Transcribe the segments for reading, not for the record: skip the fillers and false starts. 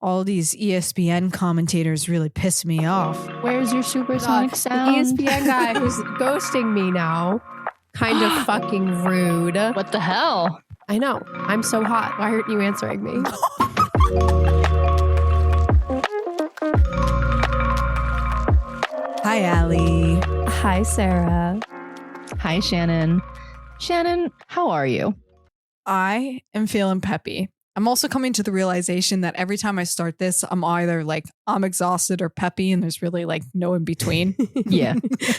all these ESPN commentators really piss me off. Where's your supersonic sound? The ESPN guy who's ghosting me now. Kind of fucking rude. What the hell? I know. I'm so hot. Why aren't you answering me? Hi, Allie. Hi, Sarah. Hi, Shannon. Shannon, how are you? I am feeling peppy. I'm also coming to the realization that every time I start this, I'm either like, I'm exhausted or peppy, and there's really like no in between. Yeah.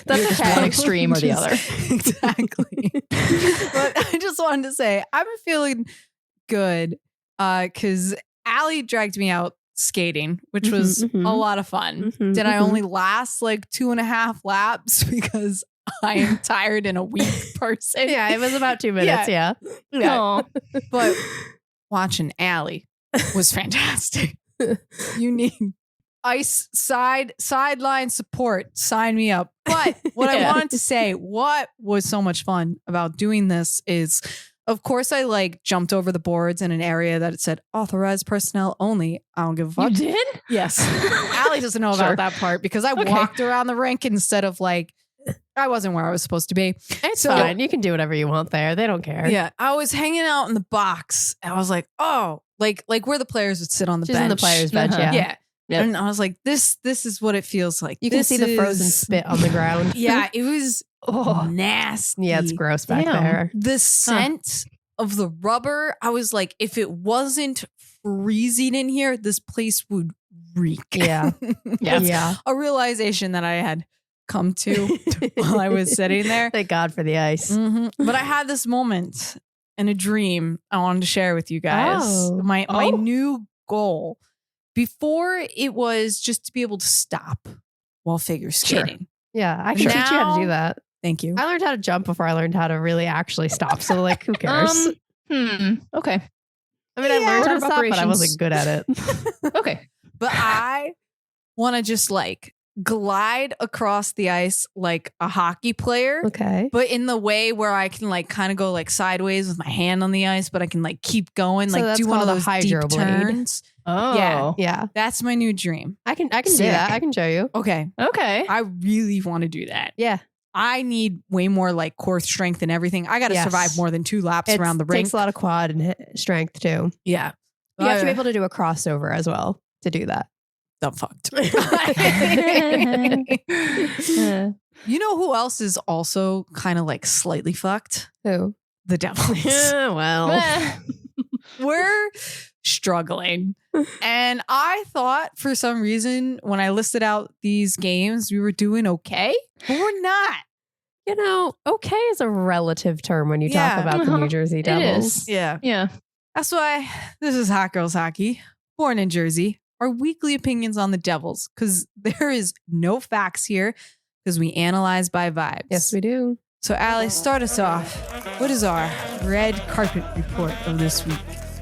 That's just one extreme or the other. Exactly. But I just wanted to say, I'm feeling good because Allie dragged me out skating, which was a lot of fun. Did I only last like 2.5 laps because I am tired and a weak person? Yeah, it was about 2 minutes. Yeah. But watching Allie was fantastic. You need ice sideline support. Sign me up. But what I wanted to say, what was so much fun about doing this is, of course, I like jumped over the boards in an area that it said authorized personnel only. I don't give a fuck. You did? Yes. Allie doesn't know about that part because I walked around the rink instead of like, I wasn't where I was supposed to be. It's fine. You can do whatever you want there. They don't care. Yeah. I was hanging out in the box. And I was like, oh, like where the players would sit on the She's bench. in the players' bench, yeah. Yeah. Yep. And I was like, this is what it feels like. You can see the frozen spit on the ground. Yeah. It was nasty. Yeah, it's gross back there. The scent of the rubber. I was like, if it wasn't freezing in here, this place would reek. Yeah. Yeah. A realization that I had come to while I was sitting there. Thank God for the ice. But I had this moment and a dream I wanted to share with you guys. My new goal. Before, it was just to be able to stop while figure skating. Sure. Yeah, I can teach you how to do that. Thank you. I learned how to jump before I learned how to really actually stop. So like, who cares? Okay. I mean, I learned how to stop, but I wasn't good at it. Okay. But I want to just like glide across the ice like a hockey player. Okay. But in the way where I can like kind of go like sideways with my hand on the ice, but I can like keep going, So like that's do one of called a those hydro deep blade. turns. Oh. Yeah. That's my new dream. I can do that. I can show you. Okay. Okay. I really want to do that. Yeah. I need way more like core strength and everything. I got to survive more than 2 laps around the rink. It takes a lot of quad and strength too. Yeah. You have to be able to do a crossover as well to do that. I'm fucked. You know who else is also kind of like slightly fucked? Who? The Devils. Well, We're struggling. And I thought for some reason when I listed out these games, we were doing okay, but we're not. you know, okay is a relative term when you talk about the New Jersey Devils. Yeah. Yeah. That's why this is Hot Girls Hockey, born in Jersey. Our weekly opinions on the Devils, because there is no facts here, because we analyze by vibes. Yes, we do. So, Allie, start us off. What is our red carpet report of this week?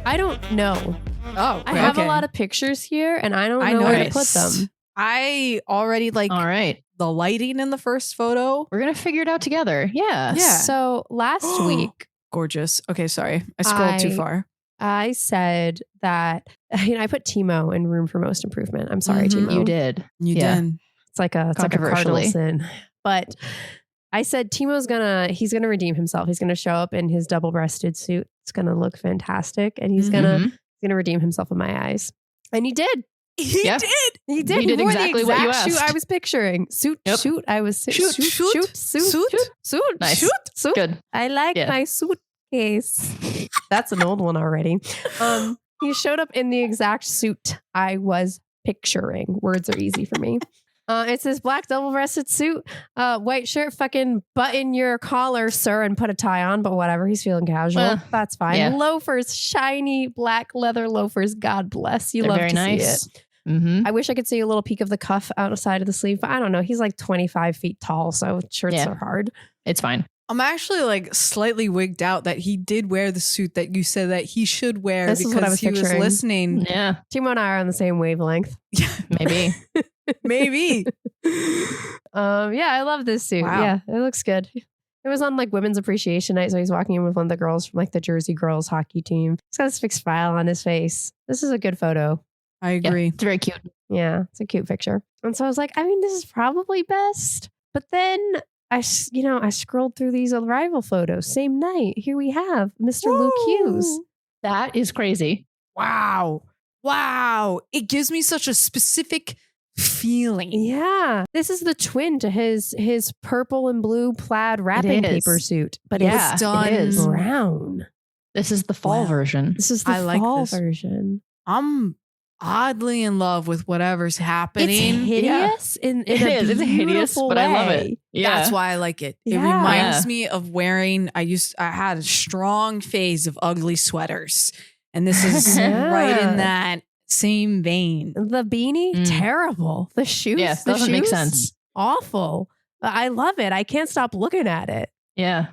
I don't know. Oh, I have a lot of pictures here, and I don't know where to put them. I already like All right. the lighting in the first photo. We're going to figure it out together. Yeah. Yeah. So last week, Gorgeous. Okay, sorry. I scrolled too far. I said that, I put Timo in Room for Most Improvement. I'm sorry, Timo. You did. You did. It's like a cardinal sin. But I said he's gonna redeem himself. He's gonna show up in his double-breasted suit. It's gonna look fantastic, and he's gonna redeem himself in my eyes. And he did. He did. He did. He did wore exactly the what you exact shoot asked. I was picturing. Suit. I was Shoot. Nice. Suit. Good. I like my suitcase. That's an old one already. He showed up in the exact suit I was picturing. Words are easy for me. It's this black double-breasted suit, white shirt, fucking button your collar, sir, and put a tie on, but whatever. He's feeling casual. That's fine. Yeah. Loafers, shiny black leather loafers. God bless. They're love very to nice. see it. I wish I could see a little peek of the cuff outside of the sleeve, but I don't know. He's like 25 feet tall, so shirts are hard. It's fine. I'm actually like slightly wigged out that he did wear the suit that you said that he should wear This is what I because was he was picturing. listening. Yeah. Timo and I are on the same wavelength. Maybe. Maybe. Yeah, I love this suit. Wow. Yeah, it looks good. It was on like Women's Appreciation Night, so he's walking in with one of the girls from like the Jersey girls hockey team. He's got this big smile on his face. This is a good photo. I agree. It's very cute. Yeah, it's a cute picture. And so I was like, I mean, this is probably best. But then I scrolled through these arrival photos. Same night, here we have Mr. Luke Hughes. That is crazy. Wow. It gives me such a specific feeling. Yeah, this is the twin to his purple and blue plaid wrapping paper suit, but it's done brown. This is the fall version. This is the fall version. I'm oddly in love with whatever's happening. It's hideous in a beautiful but way. I love it. Yeah. That's why I like it. It Yeah. reminds me of wearing, I had a strong phase of ugly sweaters. And this is right in that same vein. The beanie, terrible. The shoes, doesn't make sense. Awful. I love it. I can't stop looking at it. Yeah.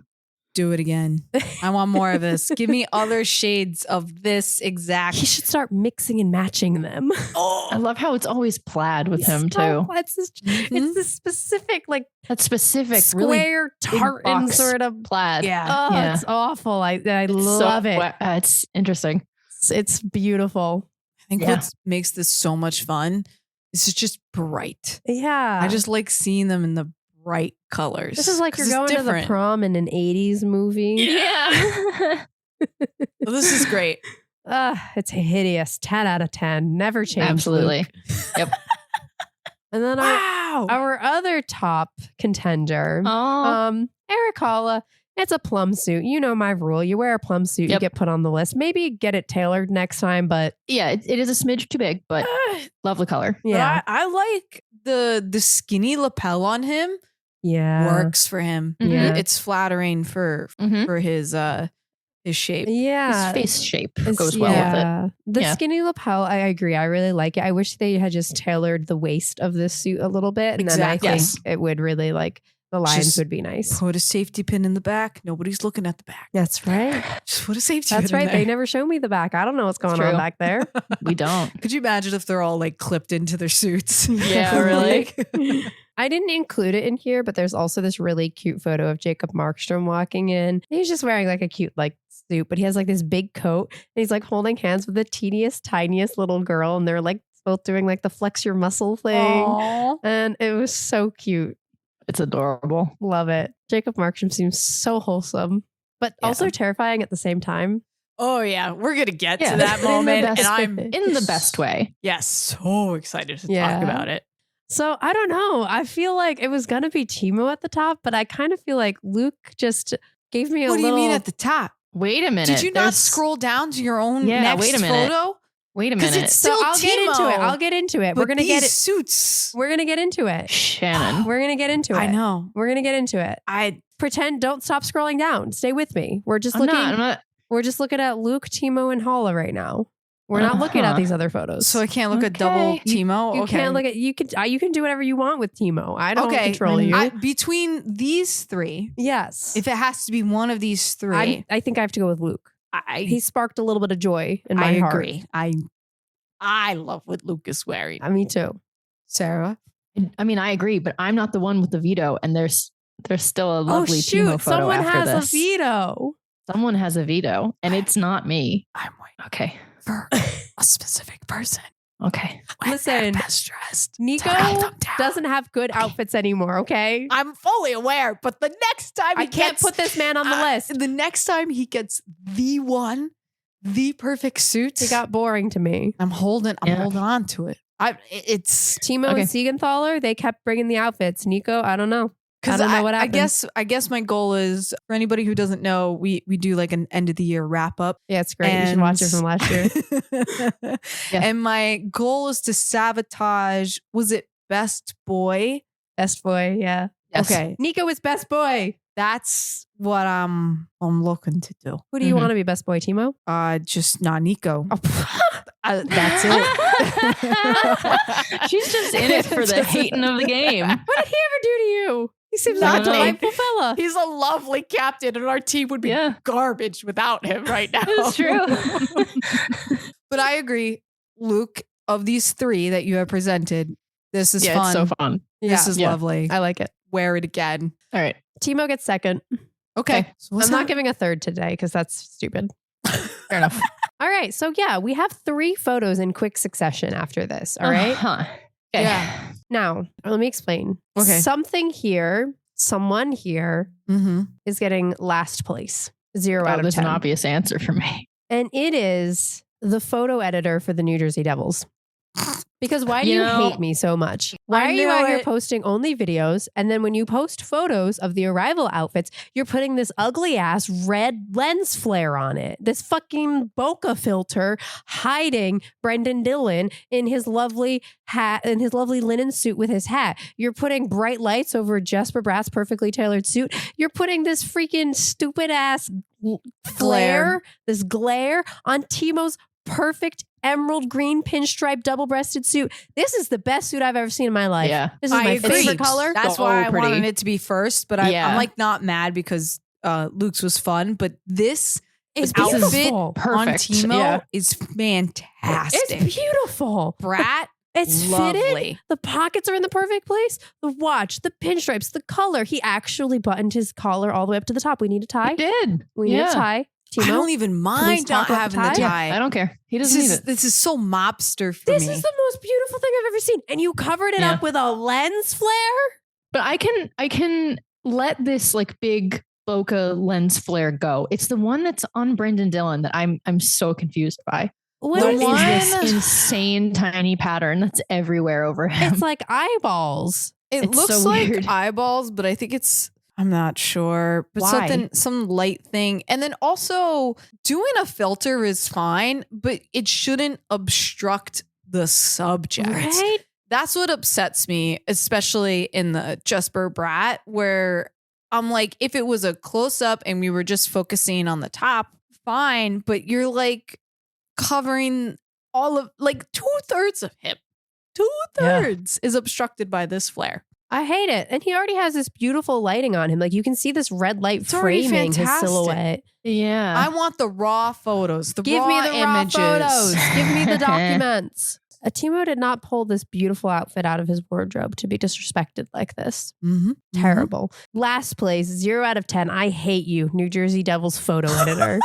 Do it again. I want more of this. Give me other shades of this exact. He should start mixing and matching them. I love how it's always plaid with him too. It's this specific, like that specific, square really tartan sort of plaid. Yeah. It's awful. I love it. It's interesting. It's beautiful. I think what makes this so much fun is it's just bright. Yeah. I just like seeing them in the bright colors. This is like you're going to the prom in an 80s movie. Yeah. This is great. It's hideous. 10 out of 10. Never change. Absolutely. Luke. Yep. And then our other top contender, Eric Holla. It's a plum suit. You know my rule. You wear a plum suit, you get put on the list. Maybe get it tailored next time, but yeah, it is a smidge too big, but lovely color. Yeah, I like the skinny lapel on him. Yeah, works for him. Yeah, it's flattering for his shape. Yeah, his face shape goes well with it. The skinny lapel, I agree. I really like it. I wish they had just tailored the waist of this suit a little bit, and then I think it would really the lines would be nice. Put a safety pin in the back. Nobody's looking at the back. That's right. Just put a safety pin That's in right. there. They never show me the back. I don't know what's going on back there. We don't. Could you imagine if they're all like clipped into their suits? Yeah, really. I didn't include it in here, but there's also this really cute photo of Jacob Markstrom walking in. He's just wearing like a cute suit, but he has like this big coat and he's like holding hands with the tiniest little girl, and they're like both doing like the flex your muscle thing. Aww. And it was so cute. It's adorable. Love it. Jacob Markstrom seems so wholesome, but also terrifying at the same time. Oh yeah, we're gonna get to that moment, and I'm in the best way. Yes, so excited to talk about it. So I don't know. I feel like it was gonna be Timo at the top, but I kind of feel like Luke just gave me a little. What do you mean at the top? Wait a minute. Did you not scroll down to your own next photo? Wait a minute. It's still I'll get into it. We're gonna get it. Suits. We're gonna get into it. Shannon. We're gonna get into it. I know. We're gonna get into it. I pretend. Don't stop scrolling down. Stay with me. We're just I'm not. We're just looking at Luke, Timo, and Holla right now. We're not looking at these other photos. So I can't look at double Timo. You can't look at you can do whatever you want with Timo. I don't control you. Between these three, yes. If it has to be one of these three, I think I have to go with Luke. He sparked a little bit of joy in my heart. I agree. I love what Luke is wearing. Me too. Sarah? I mean, I agree, but I'm not the one with the veto, and there's still a lovely Timo photo someone after has this. a veto. Someone has a veto, and it's not me. I'm waiting. Okay. For a specific person. Okay. Listen, best dressed. Nico doesn't have good outfits anymore, okay? I'm fully aware, but the next time I can't put this man on the list. The next time he gets the perfect suit. He got boring to me. I'm holding on to it. It's Timo and Siegenthaler, they kept bringing the outfits. Nico, I don't know. I don't know what happened. I guess my goal is, for anybody who doesn't know, we do like an end of the year wrap up. Yeah, it's great. You should watch it from last year. And my goal is to sabotage, was it Best Boy? Best Boy, yeah. Yes. Okay. Nico is Best Boy. That's what I'm looking to do. Who do you want to be Best Boy, Timo? Just not Nico. That's it. She's just in it for the hating of the game. What did he ever do to you? He seems like a delightful fella. He's a lovely captain, and our team would be garbage without him right now. It's true. But I agree, Luke, of these three that you have presented, this is fun. It's so fun. This is lovely. I like it. Wear it again. All right. Timo gets second. Okay. So I'm not giving a third today because that's stupid. Fair enough. All right. So yeah, we have 3 photos in quick succession after this. All right. Okay. Yeah. Now, let me explain. Okay. Someone here is getting last place. 0 out of 10. There's an obvious answer for me. And it is the photo editor for the New Jersey Devils. Because why do you hate me so much? Why are you out here posting only videos? And then when you post photos of the arrival outfits, you're putting this ugly ass red lens flare on it. This fucking bokeh filter hiding Brendan Dillon in his lovely hat and his lovely linen suit with his hat. You're putting bright lights over Jesper Bratt's perfectly tailored suit. You're putting this freaking stupid ass flare, this glare on Timo's perfect emerald green pinstripe double-breasted suit. This is the best suit I've ever seen in my life. Yeah. This is my favorite color. That's So why I pretty. wanted it to be first, but I'm like not mad because Luke's was fun, but this It's outfit beautiful. on Perfect. Timo Yeah. is fantastic. It's beautiful. Brat, It's lovely. fitted. The pockets are in the perfect place. The watch, the pinstripes, the color. He actually buttoned his collar all the way up to the top. We need a tie. I did. We need a tie. Timo, I don't even mind talk not about the having the tie? tie. I don't care. He doesn't need it. This is so mobster for this me. is the most beautiful thing I've ever seen. And you covered it Yeah. up with a lens flare? But I can let this like big bokeh lens flare go. It's the one that's on Brendan Dillon that I'm so confused by. What What is is this? this insane tiny pattern that's everywhere over him? It's like eyeballs. It It's looks so like weird. eyeballs, but I think I'm not sure, but Why? some light thing. And then also doing a filter is fine, but it shouldn't obstruct the subject. Right? That's what upsets me, especially in the Jesper Bratt, where I'm like, if it was a close up and we were just focusing on the top, fine, but you're like covering all of like 2/3 of him. 2/3 is obstructed by this flare. I hate it. And he already has this beautiful lighting on him. Like you can see this red light It's already framing his fantastic. silhouette. Yeah. I want the raw photos, the Give raw me the images. raw photos. Give me the documents. Timo did not pull this beautiful outfit out of his wardrobe to be disrespected like this. Mm-hmm. Terrible. Last place, 0 out of 10. I hate you, New Jersey Devils photo editor.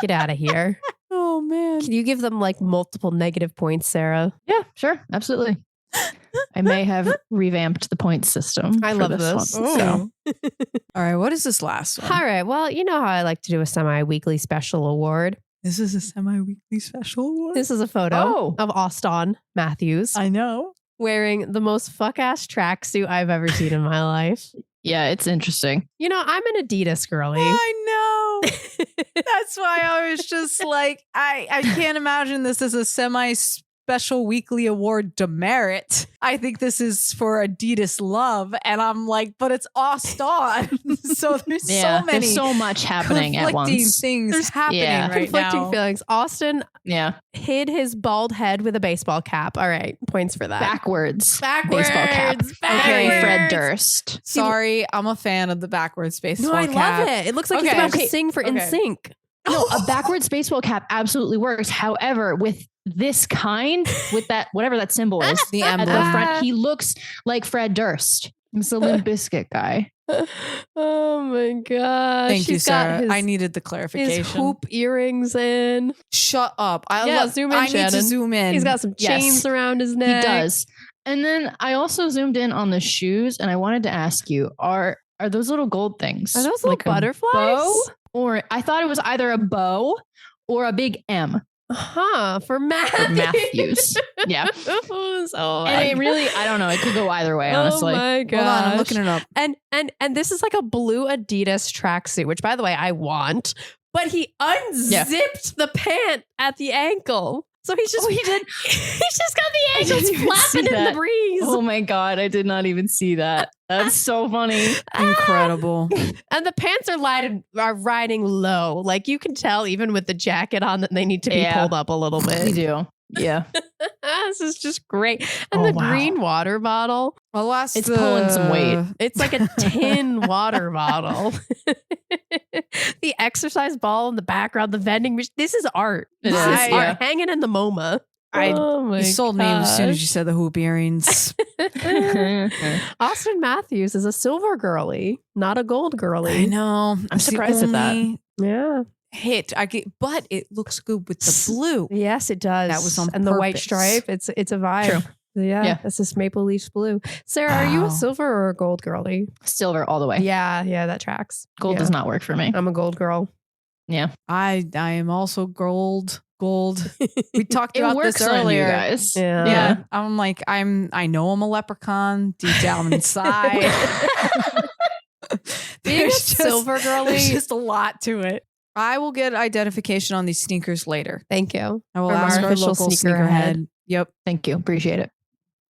Get out of here. Oh man. Can you give them like multiple negative points, Sarah? Yeah, sure. Absolutely. I may have revamped the point system. I for love this this. one, so. All right, what is this last one? All right. Well, you know how I like to do a semi-weekly special award. This is a semi-weekly special award. This is a photo Oh. of Austin Matthews I know. wearing the most fuck-ass tracksuit I've ever seen in my life. Yeah, it's interesting. You know, I'm an Adidas girly. I know. That's why I was just like, I can't imagine this as a semi-special weekly award demerit. I think this is for Adidas love. And I'm like, but it's Austin. So there's Yeah, so many there's so much happening at conflicting once. things There's- happening yeah. right Conflicting now. feelings. Austin Yeah, hid his bald head with a baseball cap. All right, points for that. backwards. Backwards. Baseball cap. Okay, Fred Durst. Sorry, I'm a fan of the backwards baseball No, I cap. love it. It looks like he's Okay. about to Okay. sing for Okay. NSYNC. No, a backwards baseball cap absolutely works. However, with this kind, with that whatever that symbol is The at the emblem. front, he looks like Fred Durst. He's the Limp Bizkit guy. Oh my gosh. Thank you, He's got Sarah. his- I needed the clarification. His hoop earrings in. Shut up. Yeah, zoom in, I need to Shannon. zoom in. He's got some Yes. chains around his He neck. does. And then I also zoomed in on the shoes, and I wanted to ask you: Are those little gold things? Are those little like a butterflies? bow? Or I thought it was either a bow or a big M Huh, for for Matthews. Matthews. Yeah. So And it really, I don't know. It could go either way, honestly. Oh my god. Hold on, I'm looking it up. And this is like a blue Adidas tracksuit, which by the way I want. But he unzipped the pant at the ankle. So he's just Oh, he did? He's just got the I didn't ankles even flapping see in the that. breeze. Oh my God. I did not even see that. That's so funny. Incredible. And the pants are riding low. Like you can tell even with the jacket on that they need to be Yeah. pulled up a little We bit. do. Yeah. This is just great. And Oh, the wow. green water bottle. Alas, It's pulling some weight. It's like a tin water bottle. The exercise ball in the background, the vending machine. This is art. It This is, art yeah. hanging in the MoMA. You sold me as soon as you said the hoop earrings. Austin Matthews is a silver girly, not a gold I girly. know. I'm surprised at that. Yeah. hit. But it looks good with the blue. Yes, it does. That was on and the white purpose. stripe. It's a vibe. True. Yeah, it's this Maple Leafs blue. Sarah, are you Wow. a silver or a gold girly? Silver all the way. Yeah, that tracks. Gold Yeah. does not work for me. I'm a gold girl. Yeah. I am also gold. We talked It about works this on you earlier. guys. Yeah. I'm like, I know I'm a leprechaun deep down inside. Being a silver girly. There's just a lot to it. I will get identification on these sneakers later. Thank you. I will From ask our our official local sneakerhead. sneakerhead. Yep. Thank you. Appreciate it.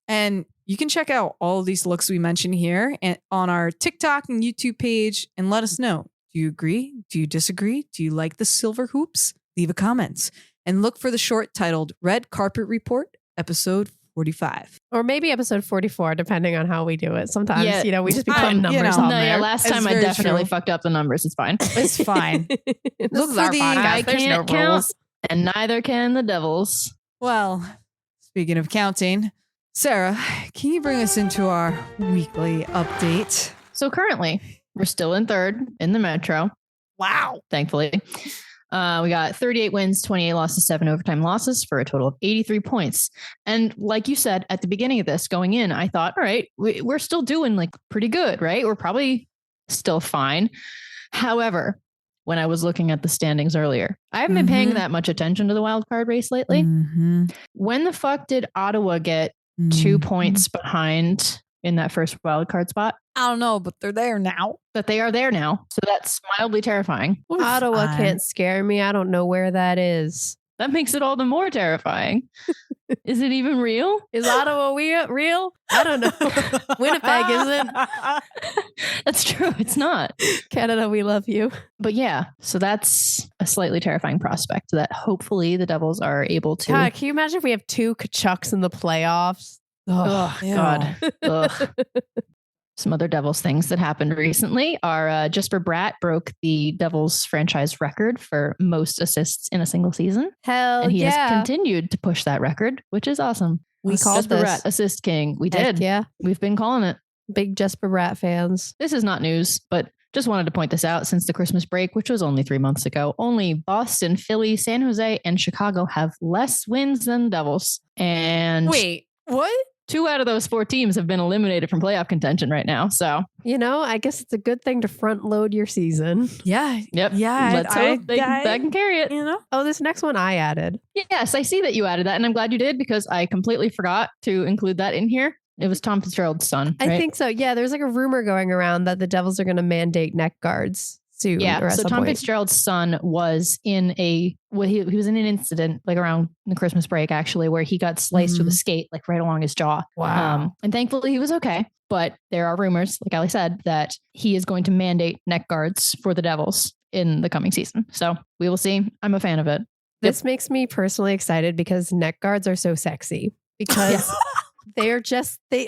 And you can check out all of these looks we mentioned here and on our TikTok and YouTube page and let us know. Do you agree? Do you disagree? Do you like the silver hoops? Leave a comment and look for the short titled Red Carpet Report, episode 45. Or maybe episode 44, depending on how we do it. Sometimes, Yeah. we just be putting numbers know. on No, there. last It's time I very definitely true. fucked up the numbers. It's fine. It's fine. This Look is for our the- podcast. I There's can't no count, rules. and neither can the Devils. Well, speaking of counting, Sarah, can you bring us into our weekly update? So currently, we're still in third in the Metro. Wow. Thankfully. We got 38 wins, 28 losses, 7 overtime losses for a total of 83 points. And like you said at the beginning of this, going in, I thought, all right, we're still doing like pretty good, right? We're probably still fine. However, when I was looking at the standings earlier, I haven't been paying that much attention to the wild card race lately. When the fuck did Ottawa get 2 points behind in that first wild card spot? I don't know, but they're there now. But they are there now. So that's mildly terrifying. Ottawa Fine. can't scare me. I don't know where that is. That makes it all the more terrifying. Is it even real? Is Ottawa real? I don't know. Winnipeg isn't. That's true. It's not. Canada, we love you. But yeah, so that's a slightly terrifying prospect that hopefully the Devils are able to. God, can you imagine if we have 2 Kachucks in the playoffs? Oh, Ew. God. Ugh. Some other Devils things that happened recently are Jesper Bratt broke the Devils franchise record for most assists in a single season. Hell And he yeah. has continued to push that record, which is awesome. We called Jesper this. Bratt, assist king. We Heck did. yeah. We've been calling it. Big Jesper Bratt fans. This is not news, but just wanted to point this out since the Christmas break, which was only 3 months ago. Only Boston, Philly, San Jose, and Chicago have less wins than the Devils. And Wait, what? 2 out of those 4 teams have been eliminated from playoff contention right now. So, I guess it's a good thing to front load your season. Yeah. yep. Yeah. Let's hope they can carry it. You know? Oh, this next one I added. Yes, I see that you added that, and I'm glad you did because I completely forgot to include that in here. It was Tom Fitzgerald's son. I right? think so. Yeah, there's like a rumor going around that the Devils are going to mandate neck guards soon. or Yeah. at So some Tom point. Fitzgerald's son was in he was in an incident like around the Christmas break, actually, where he got sliced with a skate, like right along his jaw. Wow. And thankfully he was okay. But there are rumors, like Ali said, that he is going to mandate neck guards for the Devils in the coming season. So we will see. I'm a fan of it. This makes me personally excited because neck guards are so sexy because they are just they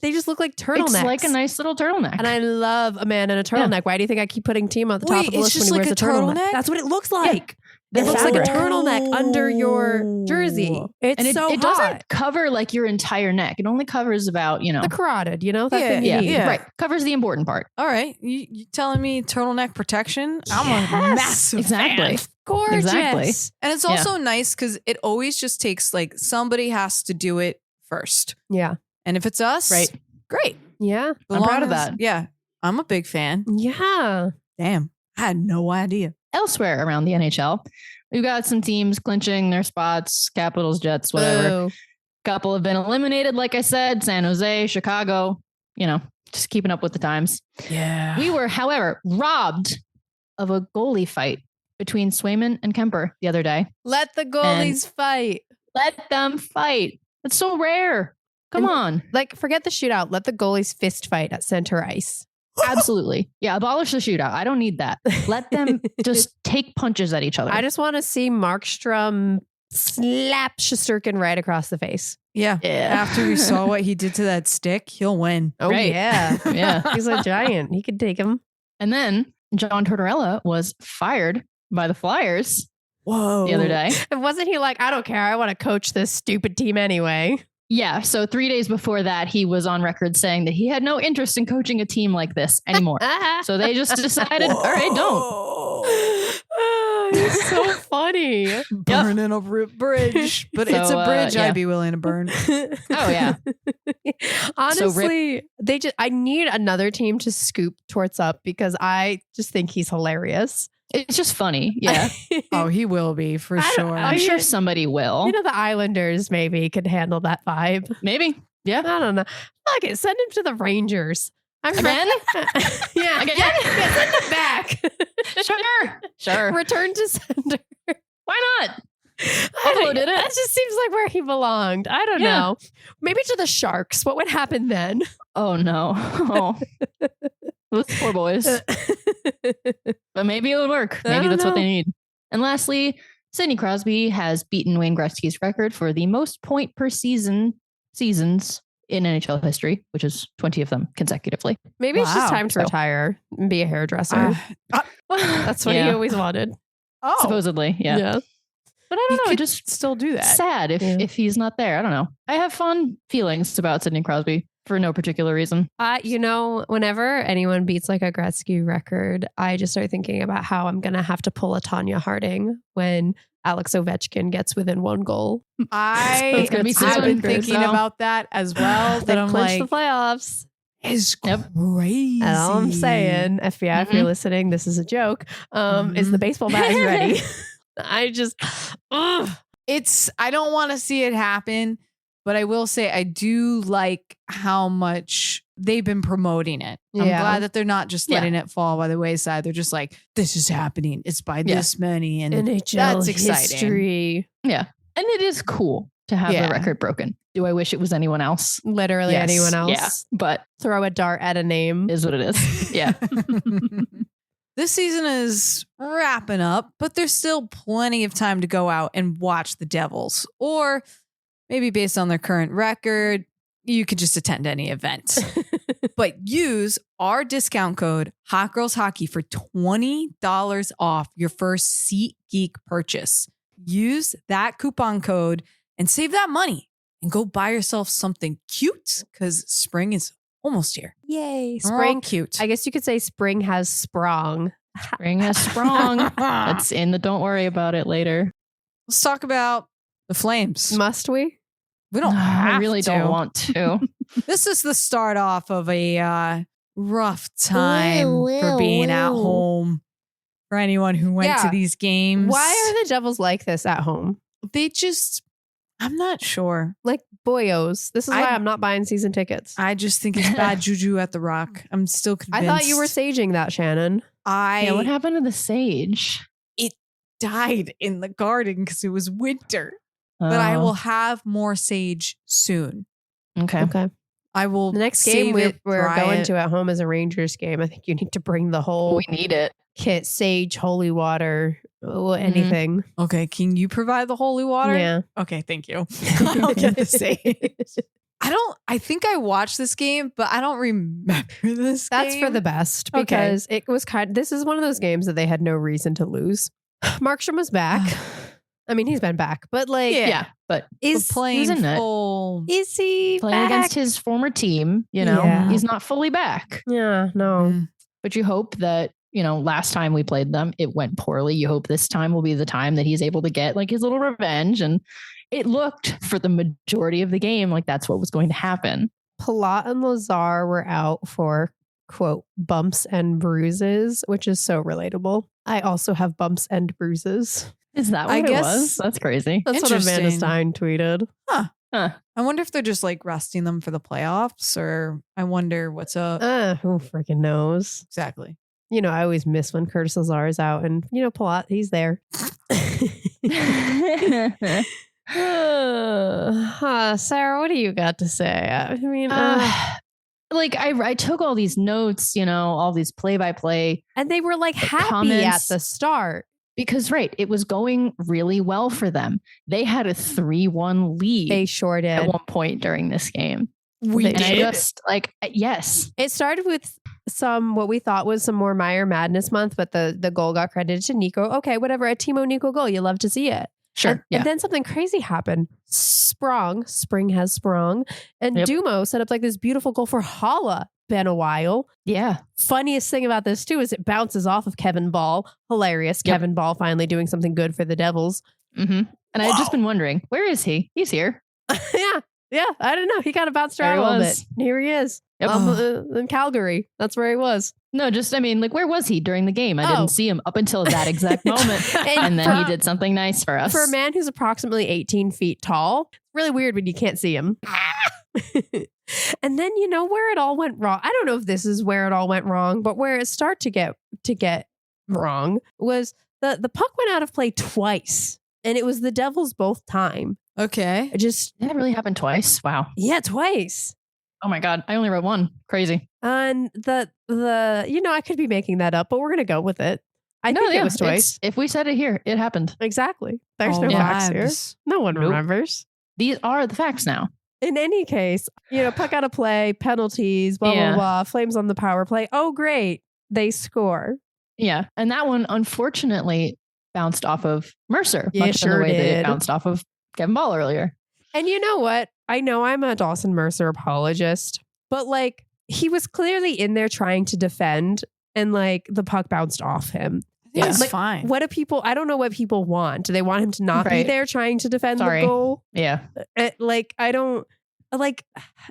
just look like turtlenecks. It's like a nice little turtleneck. And I love a man in a turtleneck. Why do you think I keep putting Timo at the top Wait, of the it's list just when he like wears a a turtleneck? turtleneck? That's what it looks like. The It looks like a fabric. turtleneck under your jersey. It's And it, so it hot. doesn't cover like your entire neck. It only covers about, The carotid, that Yeah, thing you yeah, need. yeah. right. Covers the important part. All right. You telling me turtleneck protection? I'm a Yes, massive exactly. fan. Gorgeous. Exactly. And it's also nice because it always just takes like somebody has to do it first. Yeah. And if it's us, Right. great. Yeah. I'm proud of Long as- that. Yeah. I'm a big fan. Yeah. Damn. I had no idea. Elsewhere around the NHL, we've got some teams clinching their spots, Capitals, Jets, whatever. Boo. Couple have been eliminated, like I said, San Jose, Chicago, just keeping up with the times. Yeah. We were, however, robbed of a goalie fight between Swayman and Kemper the other day. Let the goalies fight. Let them fight. It's so rare. Come And- on. Like, forget the shootout. Let the goalies fist fight at center ice. Absolutely. Yeah. Abolish the shootout. I don't need that. Let them just take punches at each other. I just want to see Markstrom slap Shesterkin right across the face. Yeah. Yeah. After we saw what he did to that stick, he'll win. Oh, Right. yeah. Yeah. He's a giant. He could take him. And then John Tortorella was fired by the Flyers Whoa. the other day. And wasn't he like, I don't care. I want to coach this stupid team anyway. Yeah. So 3 days before that, he was on record saying that he had no interest in coaching a team like this anymore. So they just decided, all right, don't. He's so funny. Burning a bridge, but it's a bridge I'd be willing to burn. Oh yeah. Honestly, I need another team to scoop Torts up because I just think he's hilarious. It's just funny. Yeah. Oh, he will be for sure. I'm sure somebody will. You know, the Islanders maybe could handle that vibe. Maybe. Yeah. I don't know. Fuck it. Send him to the Rangers. Again? Yeah. Again? Yeah. Send him back. Sure. Return to sender. Why not? Buffalo did it. That just seems like where he belonged. I don't know. Maybe to the Sharks. What would happen then? Oh no. Oh. Those poor boys. But maybe it would work. Maybe that's what they need. And lastly, Sidney Crosby has beaten Wayne Gretzky's record for the most point per seasons in NHL history, which is 20 of them consecutively. Maybe it's just time to retire and be a hairdresser. That's what he always wanted. Oh, supposedly, yeah. But I don't know, just still do that. Sad if he's not there. I don't know. I have fond feelings about Sidney Crosby for no particular reason. Whenever anyone beats like a Gretzky record, I just start thinking about how I'm going to have to pull a Tanya Harding when Alex Ovechkin gets within one goal. I've been thinking about that as well. They clinched the playoffs. Is crazy. And all I'm saying, FBI, if you're listening, this is a joke, is the baseball bat is ready. I don't want to see it happen, but I will say I do like how much they've been promoting it. I'm glad that they're not just letting it fall by the wayside. They're just like, this is happening. It's by this many. And NHL that's exciting. History. Yeah. And it is cool to have the record broken. Do I wish it was anyone else? Literally anyone else. Yeah. But throw a dart at a name. Is what it is. Yeah. This season is wrapping up, but there's still plenty of time to go out and watch the Devils. Or maybe based on their current record, you could just attend any event. But use our discount code Hot Girls Hockey for $20 off your first SeatGeek purchase. Use that coupon code and save that money and go buy yourself something cute because spring is almost here. Yay. Spring cute. I guess you could say spring has sprung. Spring has sprung. That's in the don't worry about it later. Let's talk about the Flames. Must we? We don't have I really to. don't want to. This is the start off of a rough time for being at home for anyone who went to these games. Why are the Devils like this at home? I'm not sure. Like boyos. This is why I'm not buying season tickets. I just think it's bad juju at the Rock. I'm still convinced. I thought you were saging that, Shannon. What happened to the sage? It died in the garden because it was winter. But I will have more sage soon. Okay. I will. The next game we're going to at home is a Rangers game. I think you need to bring the whole We need it. kit, sage, holy water, anything. Okay, can you provide the holy water? Yeah. Okay, thank you. I'll get the sage. I think I watched this game, but I don't remember this That's game. for the best because it was this is one of those games that they had no reason to lose. Markstrom was back. I mean, he's been back, but but is playing full. Is he playing back? against his former team? You know, he's not fully back. Yeah, no. But you hope that, last time we played them, it went poorly. You hope this time will be the time that he's able to get like his little revenge. And it looked for the majority of the game like that's what was going to happen. Palat and Lazar were out for, quote, bumps and bruises, which is so relatable. I also have bumps and bruises. Is that what it was? That's crazy. That's what Amanda Stein tweeted. Huh. I wonder if they're just like resting them for the playoffs, or I wonder what's up. Who freaking knows? Exactly. I always miss when Curtis Lazar is out and, Palat, he's there. Sarah, what do you got to say? I mean, I took all these notes, all these play-by-play. And they were like happy comments at the start. Because, it was going really well for them. They had a 3-1 lead. They sure did. At one point during this game. Yes. It started with what we thought was some more Meyer Madness month, but the goal got credited to Nico. Okay, whatever. A Timo Nico goal. You love to see it. Sure. And then something crazy happened. Spring has sprung. And Dumo set up like this beautiful goal for Holla. been a while. Yeah. Funniest thing about this too is it bounces off of Kevin Ball. Hilarious. Yep. Kevin Ball finally doing something good for the Devils. Mm-hmm. And I've just been wondering, where is he? He's here. Yeah. I don't know. He kind of bounced around a little bit. Here he is. Yep. In Calgary. That's where he was. No, just, I mean, like, where was he during the game? I didn't see him up until that exact moment. And then he did something nice for us. For a man who's approximately 18 feet tall, it's really weird when you can't see him. And then, where it all went wrong. I don't know if this is where it all went wrong, but where it started to get wrong was the puck went out of play twice. And it was the Devils both time. Okay. That really happened twice. Wow. Yeah, twice. Oh my God. I only wrote one. Crazy. And the I could be making that up, but we're going to go with it. I think it was twice. If we said it here, it happened. Exactly. There's no facts here. No one remembers. These are the facts now. In any case, puck out of play, penalties, blah, blah, blah, Flames on the power play. Oh, great. They score. Yeah. And that one, unfortunately, bounced off of Mercer. Yeah, much in the way that it bounced off of Kevin Ball earlier. And you know what? I know I'm a Dawson Mercer apologist, but he was clearly in there trying to defend and the puck bounced off him. That's fine. What do people, I don't know what people want. Do they want him to not be there trying to defend the goal? Yeah. I don't,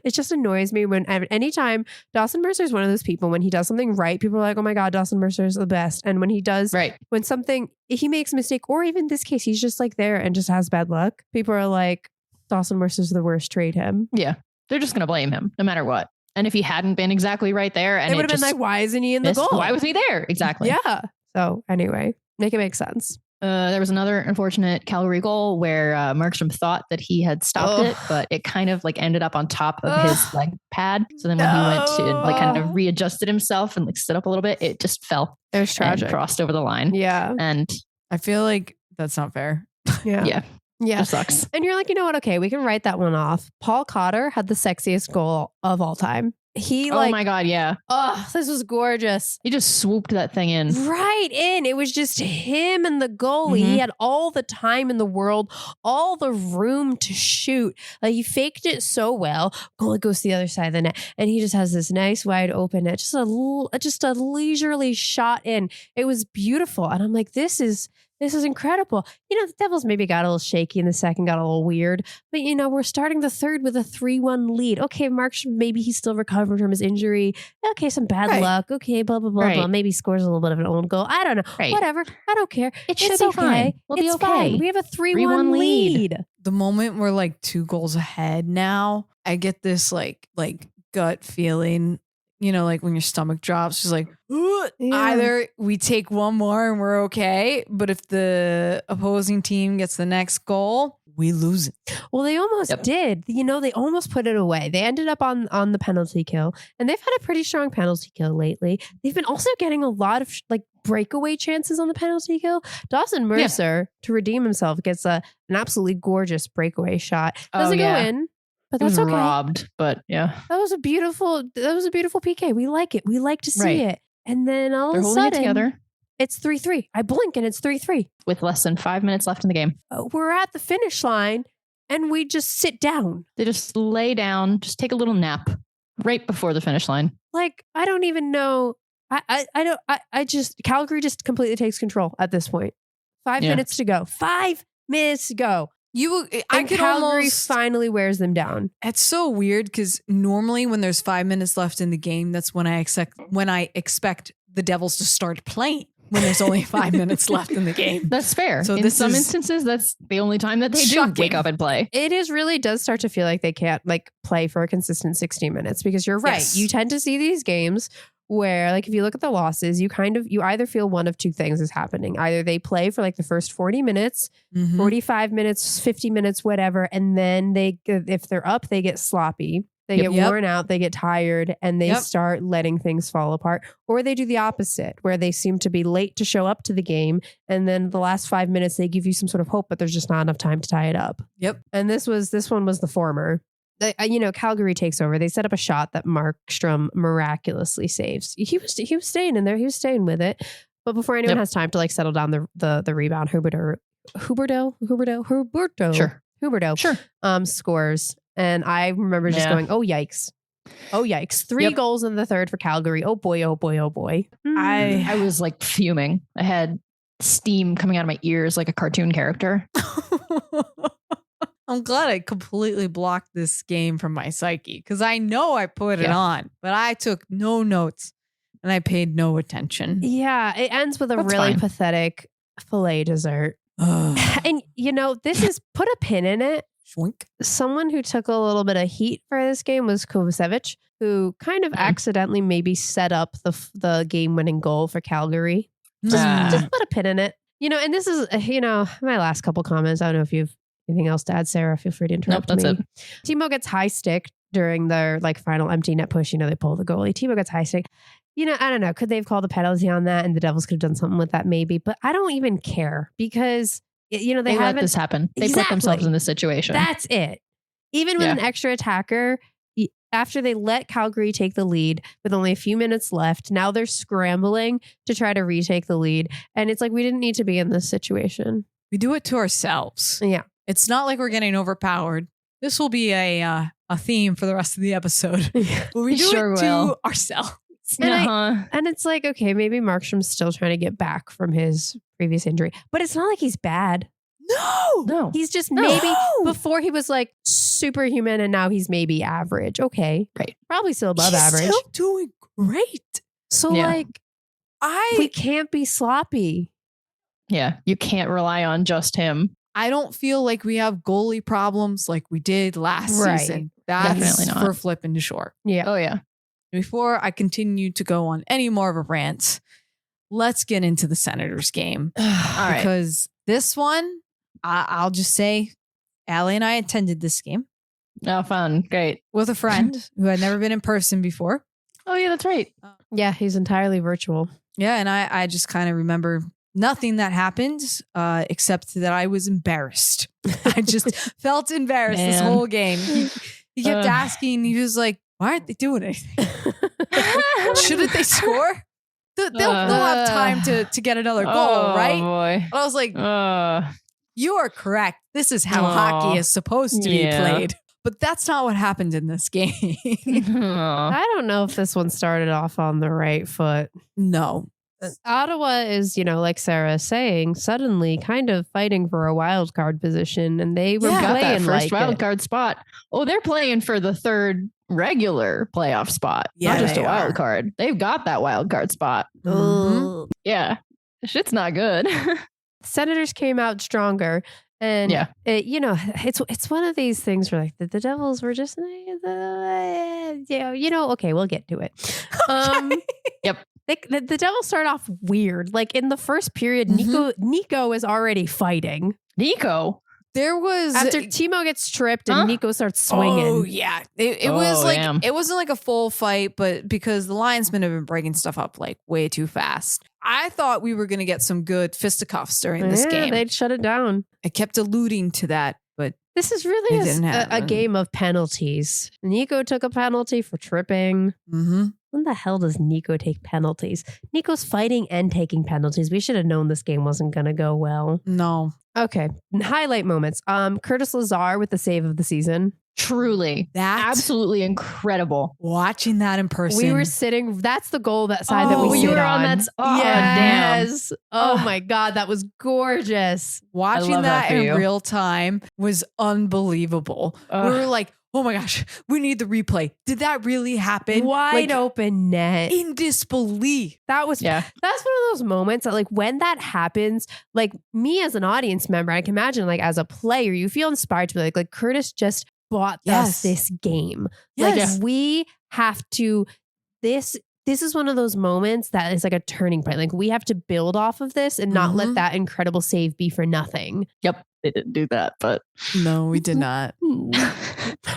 it just annoys me when anytime Dawson Mercer is one of those people, when he does something right, people are like, oh my God, Dawson Mercer is the best. And when he does, when he makes a mistake, or even this case, he's just there and just has bad luck. People are like, Dawson Mercer's the worst, trade him. Yeah. They're just going to blame him no matter what. And if he hadn't been exactly right there, and it would have been like, why isn't he in the goal? Why was he there? Exactly. Yeah. So anyway, make it make sense. There was another unfortunate Calgary goal where Markstrom thought that he had stopped it, but it kind of ended up on top of his leg pad. So then when he went to kind of readjusted himself and stood up a little bit, it just fell. It was tragic. And crossed over the line. Yeah. And I feel like that's not fair. Yeah. Yeah. It sucks. And you're like, you know what? Okay, we can write that one off. Paul Cotter had the sexiest goal of all time. Oh my God, yeah. Oh, this was gorgeous. He just swooped that thing in. Right in. It was just him and the goalie. Mm-hmm. He had all the time in the world, all the room to shoot. He faked it so well. Goalie goes to the other side of the net, and he just has this nice wide open net, just a leisurely shot in. It was beautiful, and I'm like, this is incredible. The Devils maybe got a little shaky in the second, got a little weird. But, we're starting the third with a 3-1 lead. Okay, maybe he's still recovering from his injury. Okay, some bad luck. Okay, blah, blah, blah, blah. Maybe scores a little bit of an own goal. I don't know. Right. Whatever. I don't care. It should be fine. We'll be okay. Fine. We have a 3-1 lead. The moment we're 2 goals ahead now, I get this gut feeling. When your stomach drops, just either we take one more and we're okay, but if the opposing team gets the next goal, we lose it. Well, they almost did. They almost put it away. They ended up on the penalty kill, and they've had a pretty strong penalty kill lately. They've been also getting a lot of breakaway chances on the penalty kill. Dawson Mercer, to redeem himself, gets an absolutely gorgeous breakaway shot. Doesn't go in. But that's okay. Robbed, but yeah. That was a beautiful PK. We like it. We like to see it. And then all They're of a holding sudden, it together. It's 3-3. I blink and it's 3-3. With less than 5 minutes left in the game. We're at the finish line and we just sit down. They just lay down, just take a little nap right before the finish line. I don't even know. Calgary just completely takes control at this point. 5 minutes to go. 5 minutes to go. Calgary finally wears them down. It's so weird because normally when there's 5 minutes left in the game, that's when I expect the Devils to start playing. When there's only 5 minutes left in the game. That's fair. So in some instances, that's the only time that they do wake up and play. It really does start to feel like they can't play for a consistent 60 minutes because you're right. Yes. You tend to see these games where if you look at the losses, you either feel one of two things is happening. Either they play for the first 40 minutes, 45 minutes, 50 minutes, whatever. And then if they're up, they get sloppy. They get worn out, they get tired, and they start letting things fall apart. Or they do the opposite, where they seem to be late to show up to the game. And then the last 5 minutes, they give you some sort of hope, but there's just not enough time to tie it up. Yep. And this one was the former. Calgary takes over. They set up a shot that Markstrom miraculously saves. He was staying in there. He was staying with it. But before anyone has time to settle down the rebound, Huberdeau scores. And I remember just going, oh, yikes. Oh, yikes. 3 goals in the third for Calgary. Oh, boy. Oh, boy. Oh, boy. I was like fuming. I had steam coming out of my ears like a cartoon character. I'm glad I completely blocked this game from my psyche because I know I put it on, but I took no notes and I paid no attention. Yeah, it ends with a That's really fine. pathetic filet dessert. And, this is, put a pin in it. Schwink. Someone who took a little bit of heat for this game was Kovacevic, who kind of accidentally maybe set up the game-winning goal for Calgary. Just put a pin in it. And this is, my last couple comments. I don't know if you've anything else to add, Sarah. Feel free to interrupt that's me. it. Timo gets high stick during their final empty net push. They pull the goalie. Timo gets high stick. I don't know. Could they have called a penalty on that? And the Devils could have done something with that maybe. But I don't even care because, they let haven't. this happen. They put themselves in this situation. That's it. Even with an extra attacker, after they let Calgary take the lead with only a few minutes left, now they're scrambling to try to retake the lead. And it's like, we didn't need to be in this situation. We do it to ourselves. Yeah. It's not like we're getting overpowered. This will be a theme for the rest of the episode. But we do Sure it will. to ourselves. And it's like, okay, maybe Markstrom's still trying to get back from his previous injury, but it's not like he's bad. No. He's just maybe before he was like superhuman and now he's maybe average. Okay. Right. Probably still above He's average. still doing great. So Yeah. we can't be sloppy. Yeah. You can't rely on just him. I don't feel like we have goalie problems like we did last Right. season. That's Definitely not. for flipping to shore. Yeah. Oh, yeah. Before I continue to go on any more of a rant, let's get into the Senators game. All right. Because this one, I'll just say, Allie and I attended this game Oh, fun. Great. with a friend who had never been in person before. Oh, yeah, that's right. Yeah. He's entirely virtual. Yeah, and I just kind of remember nothing that happened except that I was embarrassed. I just felt embarrassed this Man. whole game. He kept asking. He was like, why aren't they doing anything? Shouldn't they score? They'll have time to get another goal, right? Boy. I was like, you are correct. This is how hockey is supposed to be played. But that's not what happened in this game. I don't know if this one started off on the right foot. No. Ottawa is, like Sarah is saying, suddenly kind of fighting for a wild card position, and they were Got that playing first like wild it. card spot. Oh, they're playing for the third regular playoff spot, Yeah, not just they a wild are. card. They've got that wild card spot. Mhm. Ugh. Yeah, shit's not good. Senators came out stronger, and Yeah. it's one of these things where the Devils were just okay, we'll get to it. Yep. The Devils start off weird. Like in the first period, Nico is already fighting. Nico. There was After Timo gets tripped and Nico starts swinging. Oh yeah, it was like damn. it wasn't like a full fight, but because the linesmen have been breaking stuff up like way too fast, I thought we were going to get some good fisticuffs during this game. They'd shut it down. I kept alluding to that, but This is It really didn't a happen. game of penalties. Nico took a penalty for tripping. When the hell does Nico take penalties? Nico's fighting and taking penalties. We should have known this game wasn't going to go well. no, Okay. Highlight moments. Curtis Lazar with the save of the season. Truly. that Absolutely incredible. watching that in person, We were sitting, that's the goal that side that we you sit were on that. Oh, damn. yes. Oh my God. That was gorgeous. watching love that that for in you. real time was unbelible. We were like, oh my gosh, we need the replay. Did that really happen? Wide Like, open net. in disbelief. That was Yeah. That's one of those moments that when that happens, me as an audience member, I can imagine as a player, you feel inspired to be like Curtis just bought us Yes. this game. Yes. We have to this is one of those moments that is like a turning point. We have to build off of this and not let Mhm. that incredible save be for nothing. Yep. They didn't do that, but No, we did not.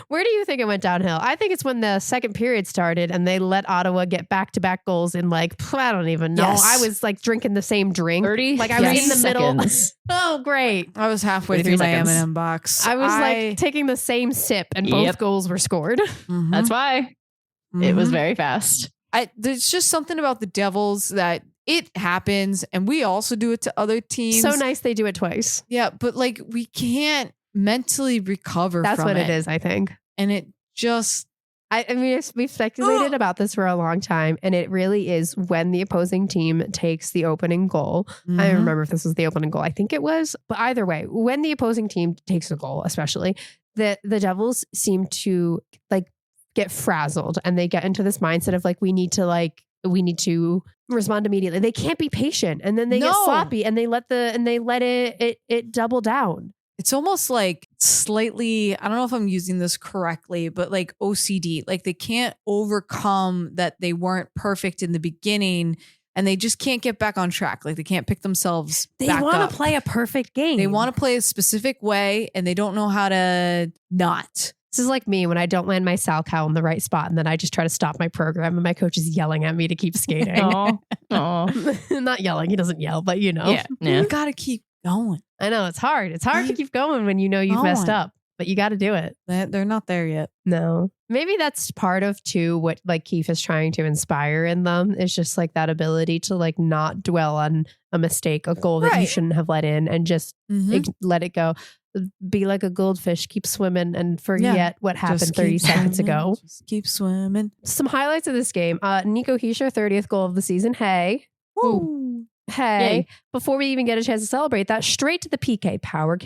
Where do you think it went downhill? I think it's when the second period started and they let Ottawa get back-to-back goals in I don't even know. Yes. I was drinking the same drink. 30 I was in the middle. seconds. Oh, great. I was halfway 33 through my seconds. M&M box. I was taking the same sip and both Yep. goals were scored. Mhm. That's why it was Mhm. very fast. There's just something about the Devils that it happens, and we also do it to other teams. So nice they do it twice. Yeah, but we can't mentally recover That's from what it is, I think. And it just I mean, we've speculated about this for a long time, and it really is when the opposing team takes the opening goal. I don't remember if this was the opening goal. I think it was. But either way, when the opposing team takes a goal, especially, the Devils seem to like get frazzled, and they get into this mindset of like, we need to respond immediately. They can't be patient, and then they get sloppy, and they let it double down. It's almost like slightly, I don't know if I'm using this correctly, but like OCD, like they can't overcome that they weren't perfect in the beginning and they just can't get back on track. Like they can't pick themselves back up. They want to play a perfect game. They want to play a specific way and they don't know how to not. This is like me when I don't land my Salchow in the right spot and then I just try to stop my program and my coach is yelling at me to keep skating. Not yelling. He doesn't yell, but you know. Yeah. You got to keep going. I know it's hard. It's hard to keep going when you know you've messed up, but you got to do it. They're not there yet. No. Maybe that's part of too what like Keefe is trying to inspire in them is just like that ability to like not dwell on a mistake, a goal that you shouldn't have let in and just let it go. Be like a goldfish, keep swimming and forget what happened 30 seconds ago. Just keep swimming. Some highlights of this game. Nico Hischier, 30th goal of the season. Hey. Woo. Hey, Yay. before we even get a chance to celebrate that, straight to the PK power.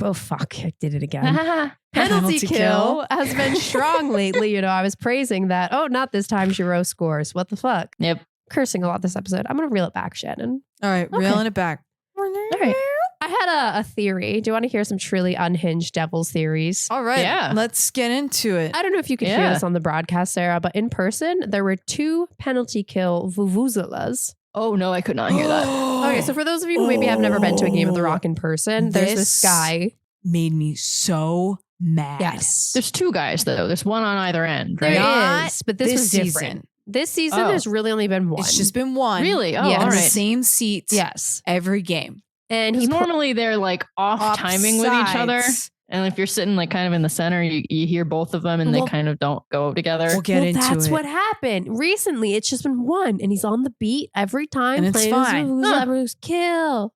Oh, fuck. I did it again. Penalty kill has been strong lately. You know, I was praising that. Oh, not this time. Giroux scores. What the fuck? Yep. Cursing a lot this episode. I'm going to reel it back, Shannon. All right. Reeling it back. All right. I had a theory. Do you want to hear some truly unhinged Devils theories? All right. Yeah. Let's get into it. I don't know if you could hear this on the broadcast, Sarah, but in person, there were 2 penalty kill vuvuzelas. Oh, no, I could not hear that. Okay, so for those of you who maybe have never been to a game of the Rock in person, there's this guy. Made me so mad. Yes. There's 2 guys, though. There's one on either end, right? There is, but this was different. season. This season, there's really only been one. It's just been one. Really? Oh, Yes. all And the right. same seats. Yes. Every game. And Because normally they're like off timing with each other. And if you're sitting like kind of in the center, you hear both of them and they kind of don't go together. We'll get into that's it. what happened. Recently, it's just been one, and he's on the beat every time. And it's playing fine. his vuvuzela. Everyone's kill.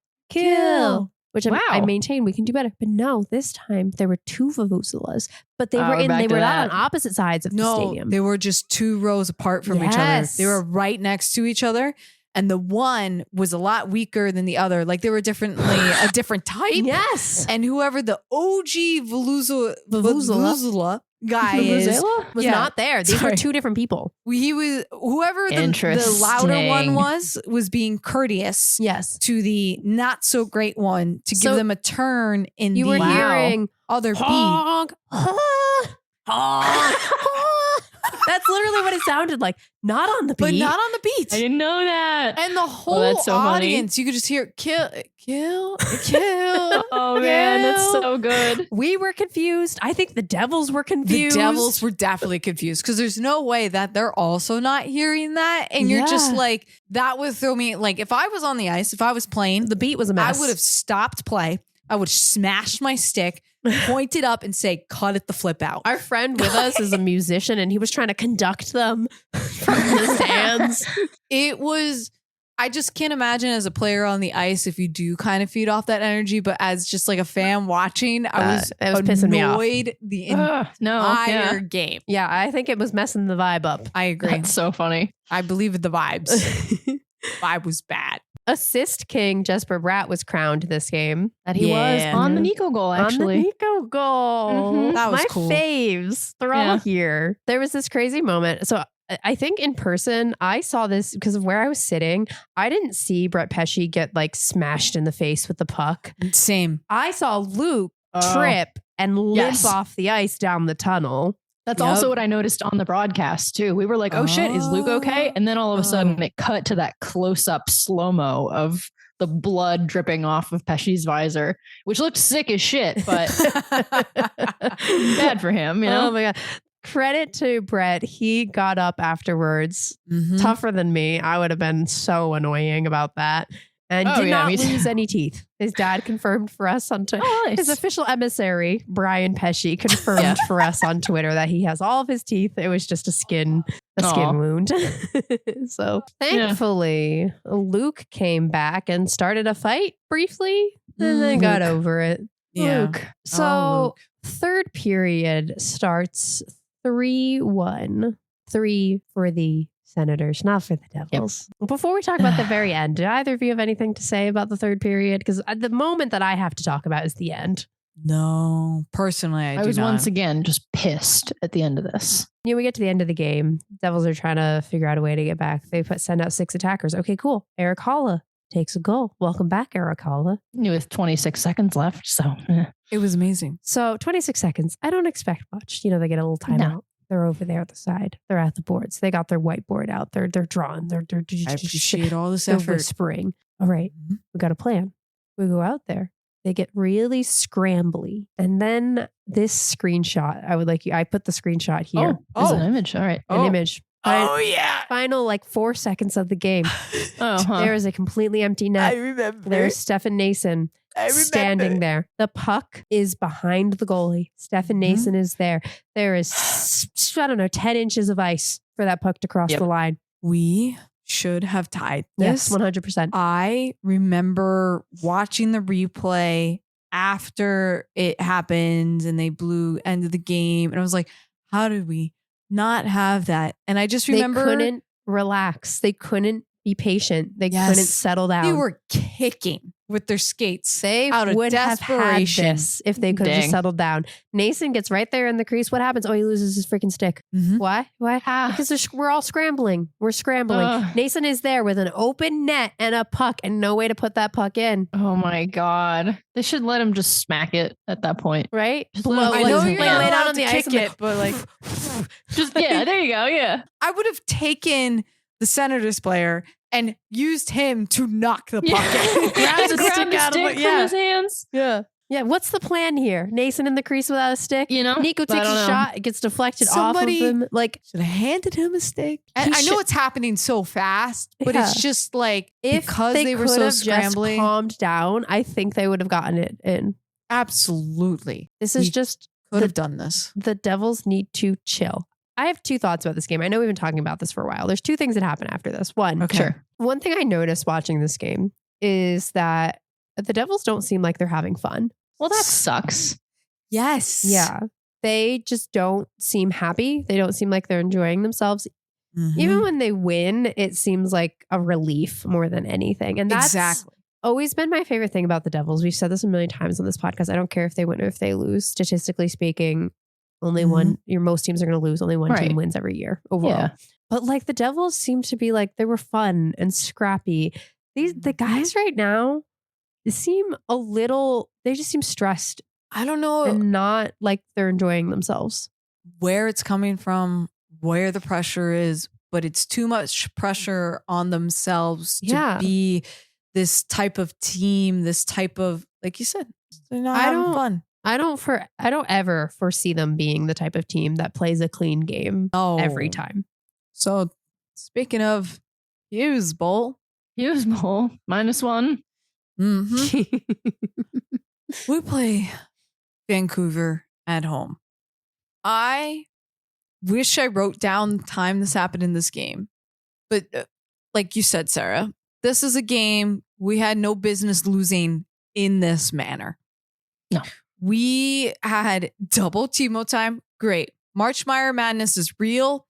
Which Wow. I maintain we can do better. But no, this time there were 2 vuvuzelas, but they Oh, were we're back they to were not that. on opposite sides of the No, stadium. they were just 2 rows apart from each other. Yes. They were right next to each other. And the one was a lot weaker than the other. Like they were differently a different type. Yes. And whoever the OG Vuvuzela guy is, Vuvuzela? Was not there. These were 2 different people. he was whoever the louder one was being courteous Yes. to the not so great one to So give them a turn in You the were hearing other beat. honk, That's literally what it sounded like. Not on the beat. But not on the beat. I didn't know that. And the whole that's so funny. audience, you could just hear kill. Oh man, that's so good. We were confused. I think the Devils were The confused. Devils were definitely confused because there's no way that they're also not hearing that. And you're just Yeah. like, that would throw me. Like if I was on the ice, if I was playing, The beat was a mess. I would have stopped play. I would have smashed my stick, pointed up and say, cut it the flip out. Our friend with us is a musician and he was trying to conduct them from the stands. It was, I just can't imagine as a player on the ice if you do kind of feed off that energy, but as just like a fan watching, I was it was pissing me off. annoyed the No, entire yeah. game. Yeah, I think it was messing the vibe up. I agree. That's so funny. I believe in the vibes. Vibe was bad. Assist King Jesper Bratt was crowned this game. That he was Yeah. on the Nico goal, On the actually. Nico goal. Mhm. That was My cool. faves. They're all Yeah. here. There was this crazy moment. So I think in person, I saw this because of where I was sitting. I didn't see Brett Pesce get like smashed in the face with the puck. Same. I saw Luke trip and limp Yes. off the ice down the tunnel. That's Yep. also what I noticed on the broadcast too. We were like, "Oh shit, is Luke okay?" And then all of a sudden, it cut to that close-up slow-mo of the blood dripping off of Pesci's visor, which looked sick as shit, but bad for him, you know. Oh my God. Credit to Brett. He got up afterwards. Mhm. Tougher than me. I would have been so annoying about that. And Oh, did yeah, not me too. lose any teeth. His dad confirmed for us on Twitter. Oh, nice. His official emissary, Brian Pesce, confirmed for us on Twitter that he has all of his teeth. It was just a skin Aw. wound. So thankfully, Luke came back and started a fight briefly and then got Luke. over it. Yeah. Luke. So Oh, Luke. third period starts 3-1. 3 for the Senators, not for the Devils. Before we talk about the very end, do either of you have anything to say about the third period? Because the moment that I have to talk about is the end. No, personally, I was do not. once again just pissed at the end of this. We get to the end of the game. Devils are trying to figure out a way to get back. They send out 6 attackers. Okay, cool. Eric Holla takes a goal. Welcome back, Eric Holla. With 26 seconds left, so It was amazing. So 26 seconds. I don't expect much. They get a little timeout. No. They're over there at the side. They're at the boards. They got their whiteboard out. They're drawing. They're I appreciate all this they're effort. whispering. All right, we got a plan. We go out there. They get really scrambly. And then this screenshot, I put the screenshot here. There's an image. All right. An image. Yeah. Final 4 seconds of the game. There is a completely empty net. remember. There's Stefan Nason standing there. The puck is behind the goalie. Stefan Nason is there. There is, 10 inches of ice for that puck to cross the line. We should have tied Yes, this. 100%. I remember watching the replay after it happened and they blew end of the game. And I was like, how did we not have that? And I just remember they couldn't relax. They couldn't be patient. They couldn't settle down. They were kicking with their skates. They out of would have had desperation. this if they could have just settled down. Nason gets right there in the crease. What happens? Oh, he loses his freaking stick. Why? Because we're all scrambling. We're scrambling. Nason is there with an open net and a puck and no way to put that puck in. Oh my God. They should let him just smack it at that point. Right? Just let him I know you're lay not down allowed on the to ice kick and it, but like, Just, yeah, there you go. Yeah. I would have taken the Senators player and used him to knock the puck out. Grab the stick from his hands. Yeah. Yeah. What's the plan here? Nason in the crease without a stick? Nico takes a shot. It gets deflected off of him. Like, should have handed him a stick. And I know it's happening so fast, but it's just like, because they were so scrambling. Just calmed down, I think they would have gotten it in. Absolutely. This is just could have done this. The Devils need to chill. I have 2 thoughts about this game. I know we've been talking about this for a while. There's 2 things that happen after this. One, one thing I noticed watching this game is that the Devils don't seem like they're having fun. Well, that sucks. Yes. Yeah. They just don't seem happy. They don't seem like they're enjoying themselves. Even when they win, it seems like a relief more than anything. And that's always been my favorite thing about the Devils. We've said this a million times on this podcast. I don't care if they win or if they lose. Statistically speaking, only one, most teams are going to lose. Only one team wins every year overall. Yeah. But like the Devils seem to be like, they were fun and scrappy. The guys right now, they just seem stressed. I don't know. And not like they're enjoying themselves. Where it's coming from, where the pressure is, but it's too much pressure on themselves to be this type of team, this type of, like you said, they're not having fun. I don't ever foresee them being the type of team that plays a clean game every time. So speaking of Hughes Bowl, -1. We play Vancouver at home. I wish I wrote down the time this happened in this game. But like you said, Sarah, this is a game we had no business losing in this manner. No. We had double Timo time. Great. March Meyer madness is real.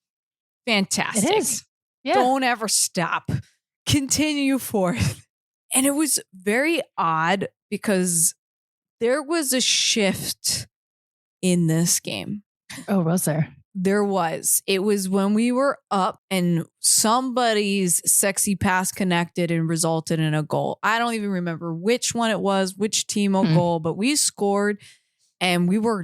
Fantastic. It is. Yeah. Don't ever stop. Continue forth. And it was very odd because there was a shift in this game. Oh, was there? There was. It was when we were up and somebody's sexy pass connected and resulted in a goal. I don't even remember which one it was, which Timo goal, but we scored and we were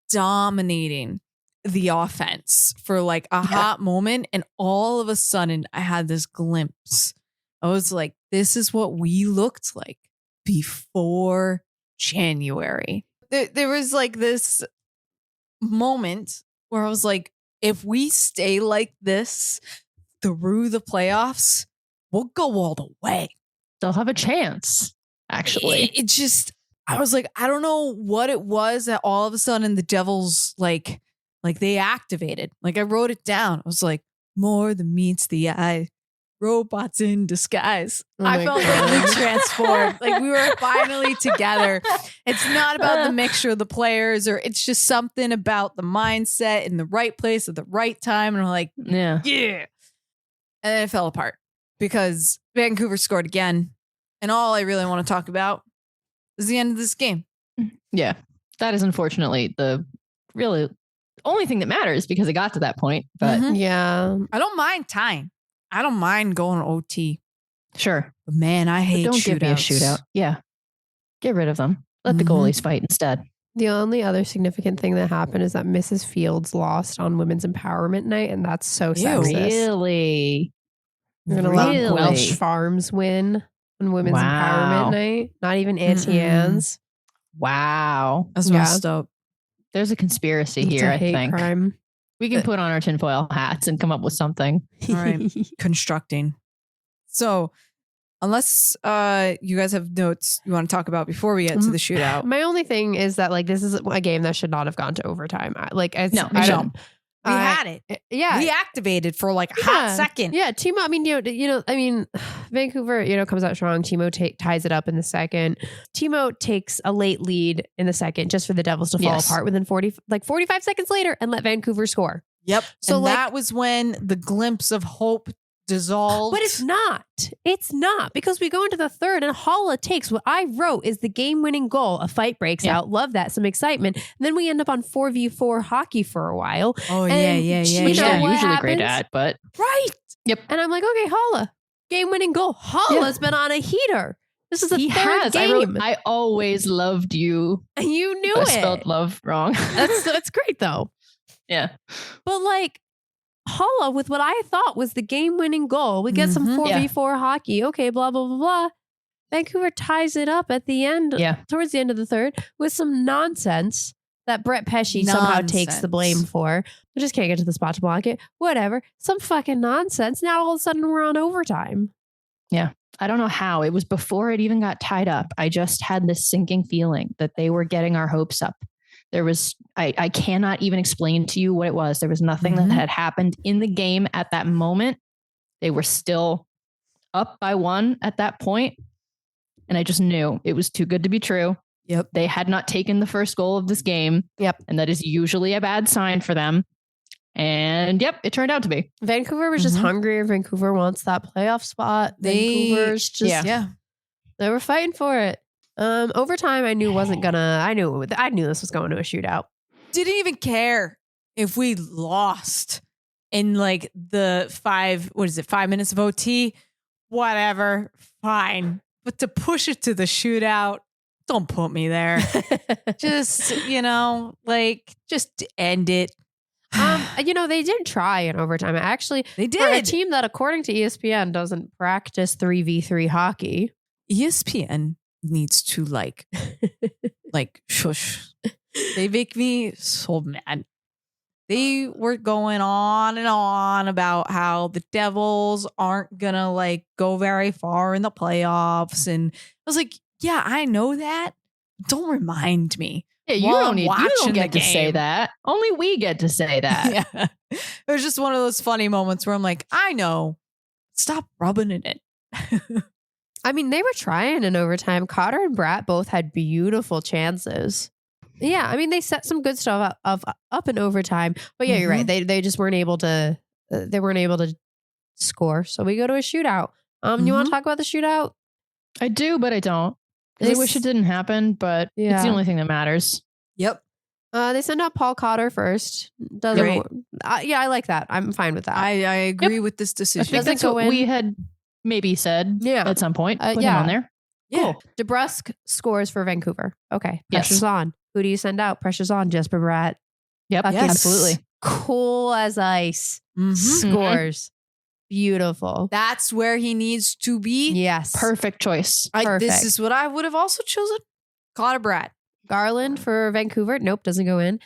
dominating the offense for like a hot moment. And all of a sudden I had this glimpse. I was like, this is what we looked like before January. There was like this moment where I was like, if we stay like this through the playoffs, we'll go all the way. They'll have a chance, actually. It just, I was like, I don't know what it was that all of a sudden the Devils, like they activated. Like I wrote it down. I was like, more than meets the eye. robots in disguise. Oh I my felt God. like we transformed. Like we were finally together. It's not about the mixture of the players, or it's just something about the mindset in the right place at the right time. And I'm like, Yeah. yeah. And then it fell apart because Vancouver scored again. And all I really want to talk about is the end of this game. Yeah. That is unfortunately the really only thing that matters because it got to that point. But Mhm. Yeah. I don't mind tying. I don't mind going to OT. sure. But man, I But hate don't give me a shootouts. shootout. Yeah. Get rid of them. Let the Mhm. goalies fight instead. The only other significant thing that happened is that Mrs. Fields lost on Women's Empowerment Night, and that's so Ew. sexist. Really? We're gonna let Really? Welsh Farms win on Women's Wow. Empowerment Night. Not even Auntie Anne's. Wow. That's Yeah. messed up. There's a conspiracy It's here, a I hate think. crime. We can put on our tinfoil hats and come up with something. All right. Constructing. So, unless you guys have notes you want to talk about before we get to the shootout. My only thing is that like this is a game that should not have gone to overtime. Like it's, No, it I shouldn't. don't. We had it. Yeah. We activated for like a hot Yeah. second. Yeah, Timo. I mean, I mean, Vancouver, comes out strong. Timo ties it up in the second. Timo takes a late lead in the second, just for the Devils to fall Yes. apart within 45 seconds later, and let Vancouver score. Yep. So, And like- that was when the glimpse of hope dissolved. But it's not. It's not, because we go into the third, and Holla takes what I wrote is the game-winning goal. A fight breaks Yeah. out. Love that. Some excitement. And then we end up on 4v4 hockey for a while. Oh, and yeah. you Which know they're what usually great happens? at, but Right. Yep. And I'm like, okay, Holla, game-winning goal. Holla's been on a heater. This is the he third has. game. I always loved you. And you knew I it. spelled love wrong. That's great though. yeah. But like Holla with what I thought was the game-winning goal. We get some Mhm. 4v4 hockey. Okay, blah blah blah blah. Vancouver ties it up at the end, Yeah. towards the end of the third, with some nonsense that Brett Pesce somehow takes the blame Nonsense. for. We just can't get to the spot to block it. Whatever. Some fucking nonsense. Now all of a sudden we're on overtime. I don't know how. It was before it even got tied up. I just had this sinking feeling that they were getting our hopes up. There was, I cannot even explain to you what it was. There was nothing Mhm. that had happened in the game at that moment. They were still up by 1 at that point, and I just knew it was too good to be true. Yep. They had not taken the first goal of this game. Yep. And that is usually a bad sign for them. And yep, it turned out to be. Vancouver was just Mhm. hungrier. Vancouver wants that playoff spot. Vancouver's just Yeah. they were fighting for it. Overtime, I knew wasn't gonna. I knew this was going to a shootout. Didn't even care if we lost in like the 5 minutes of OT? Whatever. Fine. But to push it to the shootout, don't put me there. Just, just end it. They did try in overtime. Actually, They for a did. team that, according to ESPN, doesn't practice 3v3 hockey. ESPN needs to like shush. They make me so mad. They were going on and on about how the Devils aren't gonna like go very far in the playoffs, and I was like, yeah, I know that. Don't remind me. Yeah, you While don't I'm need. You watching don't the get to say game. that. Only we get to say that. Yeah, it was just one of those funny moments where I'm like, I know. Stop rubbing it in. I mean, they were trying in overtime. Cotter and Bratt both had beautiful chances. Yeah, I mean, they set some good stuff up in overtime. But yeah, you're right. They just weren't able to. They weren't able to score. So we go to a shootout. You want to talk about the shootout? I do, but I don't. 'Cause I wish it didn't happen, but it's Yeah. the only thing that matters. Yep. They send out Paul Cotter first. Doesn't. Great. Yeah, I like that. I'm fine with that. I agree with this I decision. think Doesn't that's go what in. we had maybe said Yeah. at some point. Put yeah. him on there. Yeah. Cool. DeBrusque scores for Vancouver. Okay. Yes. Pressure's on. Who do you send out? Pressure's on. Jesper Bratt. Yep, Fucking absolutely. Cool as ice. Mhm. Scores. Beautiful. That's where he needs to be. Yes. Perfect choice. This Perfect. is what I would have also chosen. Connor Bratt. Garland for Vancouver. Nope, doesn't go in.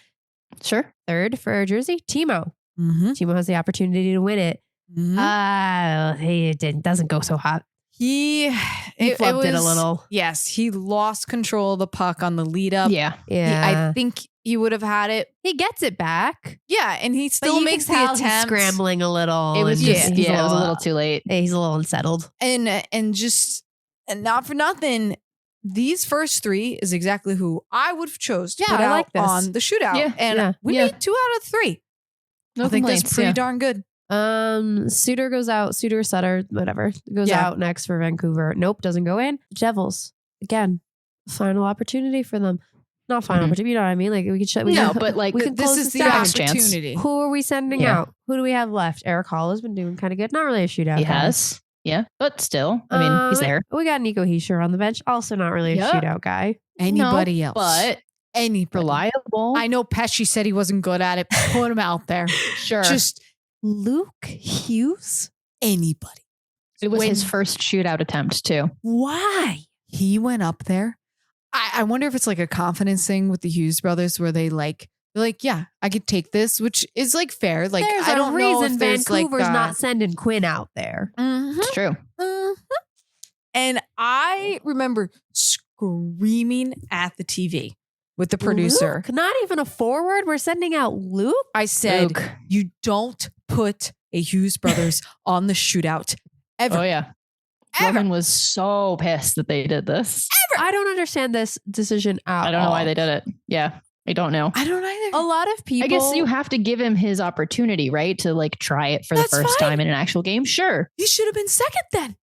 Sure. Third for Jersey. Timo. Mm-hmm. Timo has the opportunity to win it. He doesn't go so hot. He Flubbed it a little. Yes, he lost control of the puck on the lead up. Yeah. Yeah. I think he would have had it. He gets it back. Yeah, and he But still you makes can the tell attempt. he's scrambling a little. It was and just, he's it was a little too late. He's a little unsettled. And not for nothing, these first 3 is exactly who I would have chose to Yeah, put I out like this. on the shootout. Yeah, and we made 2 out of 3. No I think complaints. that's pretty darn good. Suter goes out. Sutter, whatever, goes out next for Vancouver. Nope, doesn't go in. Devils again. Final opportunity for them. Not final opportunity. You know what I mean? Like we could but like we can This close is the gap. opportunity. Who are we sending Yeah. out? Who do we have left? Eric Hall has been doing kind of good. Not really a shootout. He guy. has. Yeah, but still, I mean, he's there. We got Nico Heischer on the bench. Also not really a Yep. shootout guy. Anybody else? But Anybody. reliable. I know Pesci said he wasn't good at it. Put him out there. Sure. Just Luke Hughes. Anybody. It was when- his first shootout attempt too. Why? He went up there. I wonder if it's like a confidence thing with the Hughes brothers where they're like, yeah, I could take this, which is like fair. Like, There's I don't a know reason if there's Vancouver's like, not sending Quinn out there. It's true. And I remember screaming at the TV with the producer. Luke? Not even a forward. We're sending out Luke. I said, Luke. you don't put a Hughes brothers on the shootout ever. Oh yeah. Ever. Roman was so pissed that they did this. I don't understand this decision at all. I don't know why they did it. Yeah, I don't know. I don't either. A lot of people. I guess you have to give him his opportunity, right? To like try it for That's the first fine. time in an actual game. Sure. He should have been second then.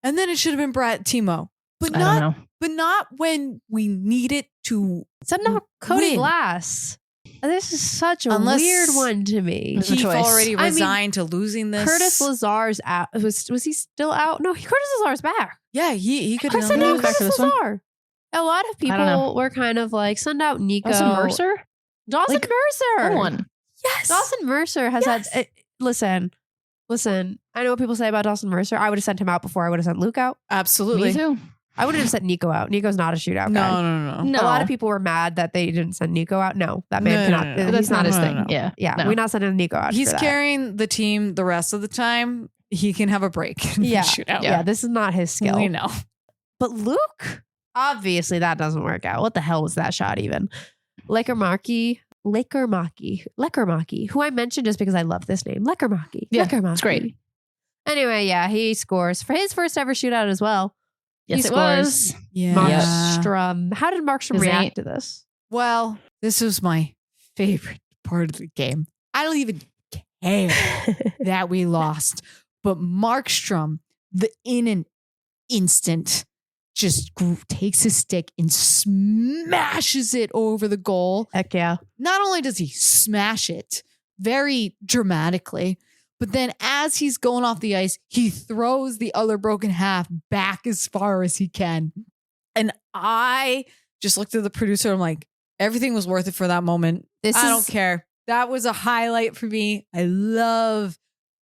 And then it should have been Brad Timo. But I don't know. not when we need it to. send out Cody win. Glass. This is such a Unless weird one to me. It's a He's choice. already I mean, resigned to losing this. Curtis Lazar's out. Was he still out? No, Curtis Lazar's back. Yeah, he could I have sent done out Luke back Curtis to this one? Lazar. A lot of I don't know. people were kind of like, send out Nico. Dawson Mercer? Dawson Like, Mercer. Someone. Yes. Dawson Mercer has Yes. had. Listen. I know what people say about Dawson Mercer. I would have sent him out before I would have sent Luke out. Absolutely. Me too. I wouldn't have sent Nico out. Nico's not a shootout No, guy. no. No. A lot of people were mad that they didn't send Nico out. No, that man No, cannot. no, no. That's He's not his no, thing. no. Yeah. Yeah, No. we're not sending Nico out. He's for that. carrying the team the rest of the time. He can have a break. in the Yeah. shootout. Yeah, this is not his skill. We know. But Luke, obviously that doesn't work out. What the hell was that shot even? Lekermaki, who I mentioned just because I love this name. Lekermaki. Yeah, Lekermaki. it's great. Anyway, yeah, he scores for his first ever shootout as well. Yes, it scores. was. Yeah. Markstrom. How did Markstrom His react ain't- to this? Well, this was my favorite part of the game. I don't even care that we lost, but Markstrom, in an instant, just takes his stick and smashes it over the goal. Heck yeah. Not only does he smash it very dramatically, but then as he's going off the ice, he throws the other broken half back as far as he can. And I just looked at the producer. I'm like, everything was worth it for that moment. I don't care. That was a highlight for me. I love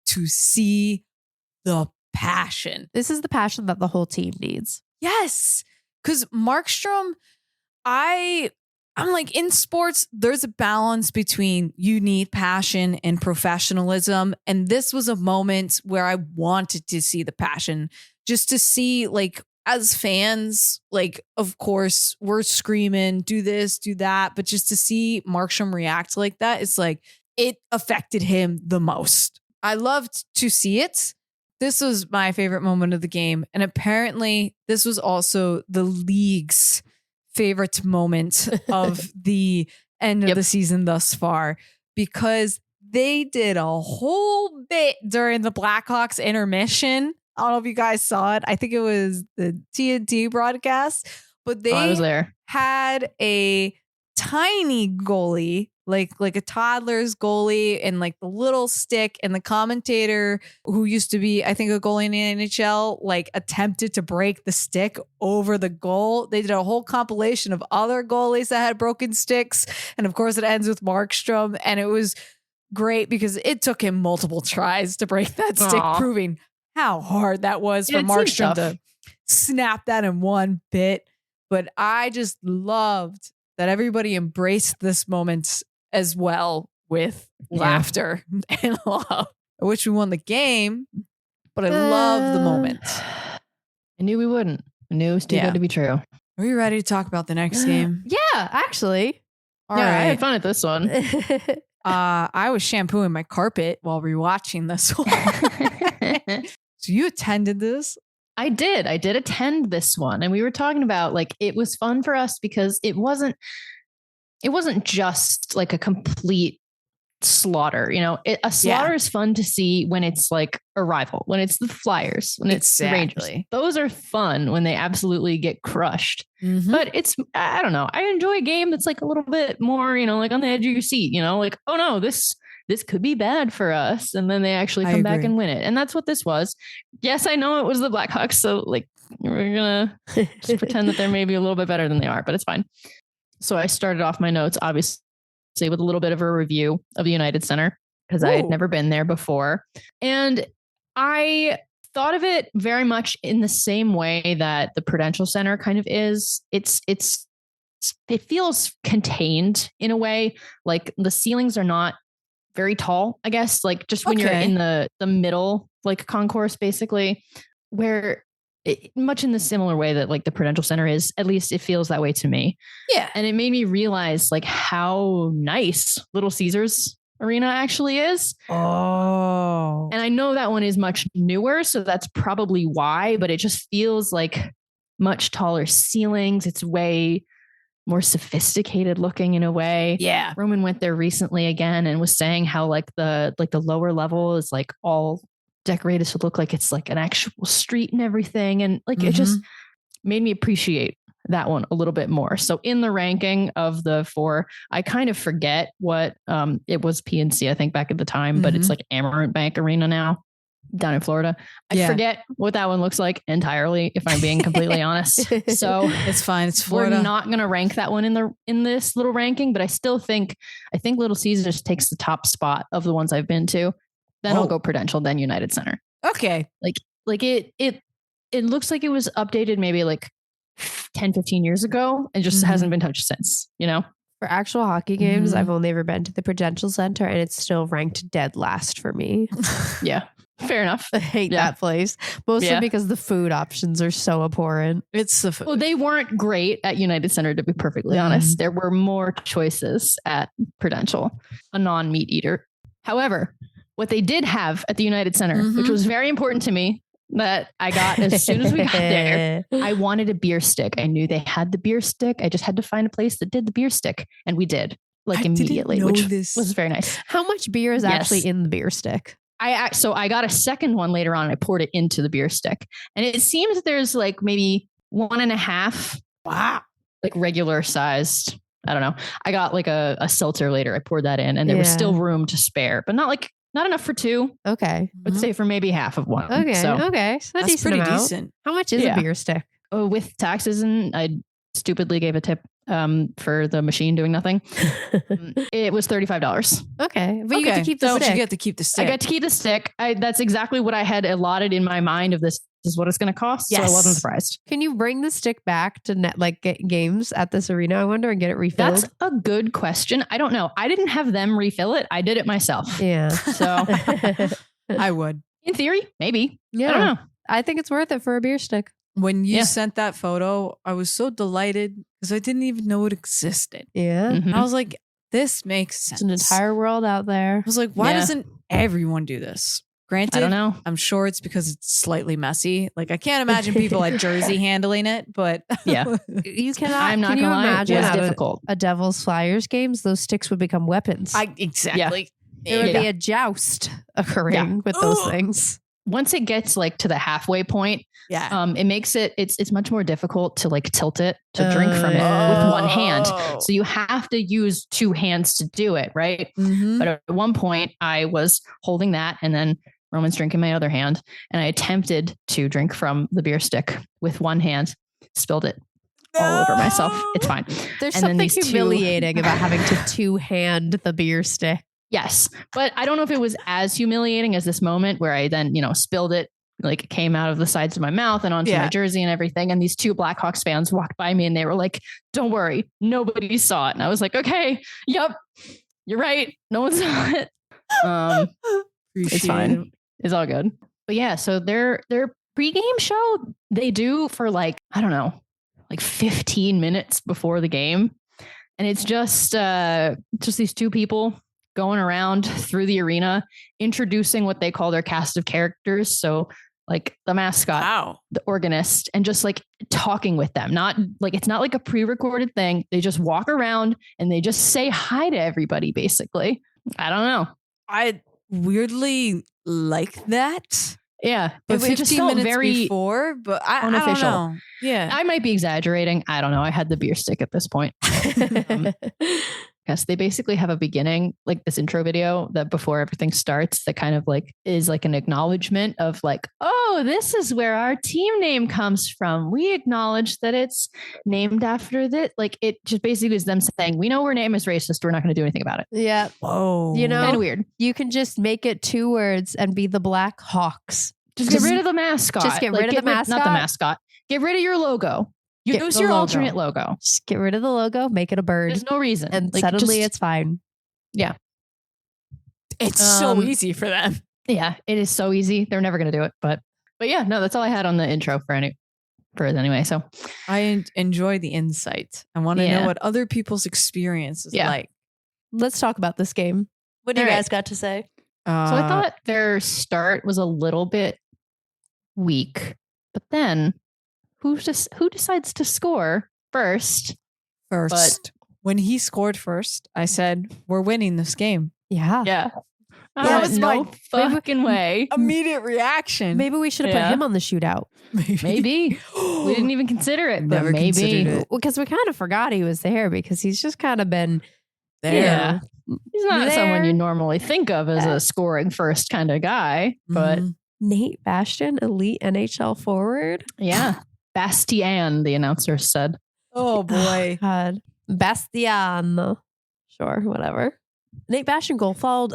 to see the passion. This is the passion that the whole team needs. Yes. Because Markstrom, I'm like, in sports, there's a balance between you need passion and professionalism. And this was a moment where I wanted to see the passion, just to see, like, as fans, like, of course, we're screaming, do this, do that. But just to see Markstrom react like that, it's like, it affected him the most. I loved to see it. This was my favorite moment of the game. And apparently, this was also the league's favorite moment of the end of the season thus far, because they did a whole bit during the Blackhawks intermission. I don't know if you guys saw it. I think it was the TNT broadcast, but I was they there. had a tiny goalie, like a toddler's goalie, and like the little stick, and the commentator, who used to be, I think, a goalie in the NHL, like attempted to break the stick over the goal. They did a whole compilation of other goalies that had broken sticks. And of course it ends with Markstrom, and it was great because it took him multiple tries to break that stick, Aw. proving how hard that was Yeah, for it seemed Markstrom tough. to snap that in one bit. But I just loved that everybody embraced this moment as well with laughter and love. I wish we won the game, but I love the moment. I knew we wouldn't. I knew it was too Yeah. good to be true. Are you ready to talk about the next game? Yeah, actually. All I had right. fun at this one. I was shampooing my carpet while rewatching this one. So you attended this? I did attend this one, and we were talking about like it was fun for us because it wasn't just like a complete slaughter. You know, a slaughter is fun to see when it's like a rival, when it's the Flyers, when it's the Rangers. Those are fun when they absolutely get crushed. Mm-hmm. But I don't know. I enjoy a game that's like a little bit more, you know, like on the edge of your seat, you know, like, oh no, this could be bad for us. And then they actually come back and win it. And that's what this was. Yes, I know it was the Blackhawks. So like, we're going to just pretend that they're maybe a little bit better than they are, but it's fine. So I started off my notes, obviously, with a little bit of a review of the United Center because I had never been there before. And I thought of it very much in the same way that the Prudential Center kind of is. It feels contained in a way, like the ceilings are not very tall, I guess, like just when you're in the middle, like concourse, basically, where much in the similar way that like the Prudential Center is, at least it feels that way to me. Yeah. And it made me realize like how nice Little Caesars Arena actually is. Oh. And I know that one is much newer, so that's probably why, but it just feels like much taller ceilings. It's way more sophisticated looking in a way. Yeah. Roman went there recently again and was saying how like the lower level is like all decorated to look like it's like an actual street and everything. And like, it just made me appreciate that one a little bit more. So in the ranking of the 4, I kind of forget what it was PNC, I think back at the time, but it's like Amerant Bank Arena now down in Florida. I forget what that one looks like entirely, if I'm being completely honest. So it's fine. It's Florida. We're not going to rank that one in this little ranking, but I think Little Caesars takes the top spot of the ones I've been to. Then I'll go Prudential, then United Center. Okay. Like it looks like it was updated maybe like 10, 15 years ago and just hasn't been touched since, you know? For actual hockey games, I've only ever been to the Prudential Center and it's still ranked dead last for me. Yeah. Fair enough. I hate that place. Mostly because the food options are so abhorrent. It's the food. Well, they weren't great at United Center, to be perfectly honest. There were more choices at Prudential, a non-meat eater. However, what they did have at the United Center, which was very important to me, that I got as soon as we got there, I wanted a beer stick. I knew they had the beer stick. I just had to find a place that did the beer stick. And we did, like immediately, which was very nice. How much beer is actually in the beer stick? So I got a second one later on and I poured it into the beer stick. And it seems that there's like maybe 1.5. Wow. Like regular sized. I don't know. I got like a seltzer later. I poured that in and there was still room to spare, but not enough for 2. Okay. I'd say for maybe half of one. Okay. So, okay. So that's pretty decent. How much is a beer stick? With taxes, and I stupidly gave a tip for the machine doing nothing. It was $35. Okay. But you get to keep the stick. You get to keep the stick. I got to keep the stick. That's exactly what I had allotted in my mind of this is what it's going to cost. Yes. So I wasn't surprised. Can you bring the stick back to games at this arena, I wonder, and get it refilled? That's a good question. I don't know. I didn't have them refill it. I did it myself. Yeah. So I would. In theory, maybe. Yeah. I don't know. I think it's worth it for a beer stick. When you sent that photo, I was so delighted because I didn't even know it existed. Yeah. I was like, this makes sense. It's an entire world out there. I was like, why doesn't everyone do this? Granted, I don't know. I'm sure it's because it's slightly messy. Like I can't imagine people at Jersey handling it, but yeah, you cannot. I'm not gonna lie, it was difficult. A Devils Flyers games, those sticks would become weapons. Exactly. There would be a joust occurring with those things. Once it gets like to the halfway point, it makes it's much more difficult to like tilt it to drink from it with one hand. So you have to use 2 hands to do it, right? But at one point I was holding that and then Roman's drinking my other hand, and I attempted to drink from the beer stick with one hand, spilled it all over myself. It's fine. There's something humiliating about having to 2-hand the beer stick. Yes. But I don't know if it was as humiliating as this moment where I then, spilled it, like it came out of the sides of my mouth and onto my jersey and everything. And these 2 Blackhawks fans walked by me and they were like, don't worry, nobody saw it. And I was like, okay, yep, you're right. No one saw it. It's fine. It's all good. But yeah, so their pregame show, they do for like, I don't know, like 15 minutes before the game. And it's just these two people going around through the arena, introducing what they call their cast of characters. So like the mascot, the organist, and just like talking with them. Not like, it's not like a pre-recorded thing. They just walk around and they just say hi to everybody, basically. I don't know. I weirdly like that. Yeah. But It it just 15 felt minutes very before, but I don't unofficial. know. Yeah. I might be exaggerating. I don't know. I had the beer stick at this point. Yes, they basically have a beginning, like this intro video that before everything starts, that kind of like is like an acknowledgement of like, oh, this is where our team name comes from. We acknowledge that it's named after that. Like it just basically is them saying, we know our name is racist. We're not going to do anything about it. Yeah. Whoa. You know, Kind of weird. you can just make it 2 words and be the Blackhawks. Just get rid of the mascot. Just get rid of the mascot. Not the mascot. Get rid of your logo. Use your alternate logo. Just get rid of the logo, make it a bird. There's no reason. And like, suddenly it's fine. Yeah. It's so easy for them. Yeah, it is so easy. They're never going to do it. But yeah, no, that's all I had on the intro for it anyway. So I enjoy the insight. I want to know what other people's experience is like. Let's talk about this game. What do you guys got to say? So I thought their start was a little bit weak, but then who decides to score first? But when he scored first, I said, we're winning this game. Yeah. Yeah. That was no my fucking way. Immediate reaction. Maybe we should have put him on the shootout. Maybe. We didn't even consider it, but Never maybe. considered it. Because we kind of forgot he was there because he's just kind of been There. Yeah. He's not There. someone you normally think of as a scoring first kind of guy, but Nate Bastian, elite NHL forward. yeah. Bastian, the announcer said. Oh boy. God. Bastian. Sure, whatever. Nate Bastian goal followed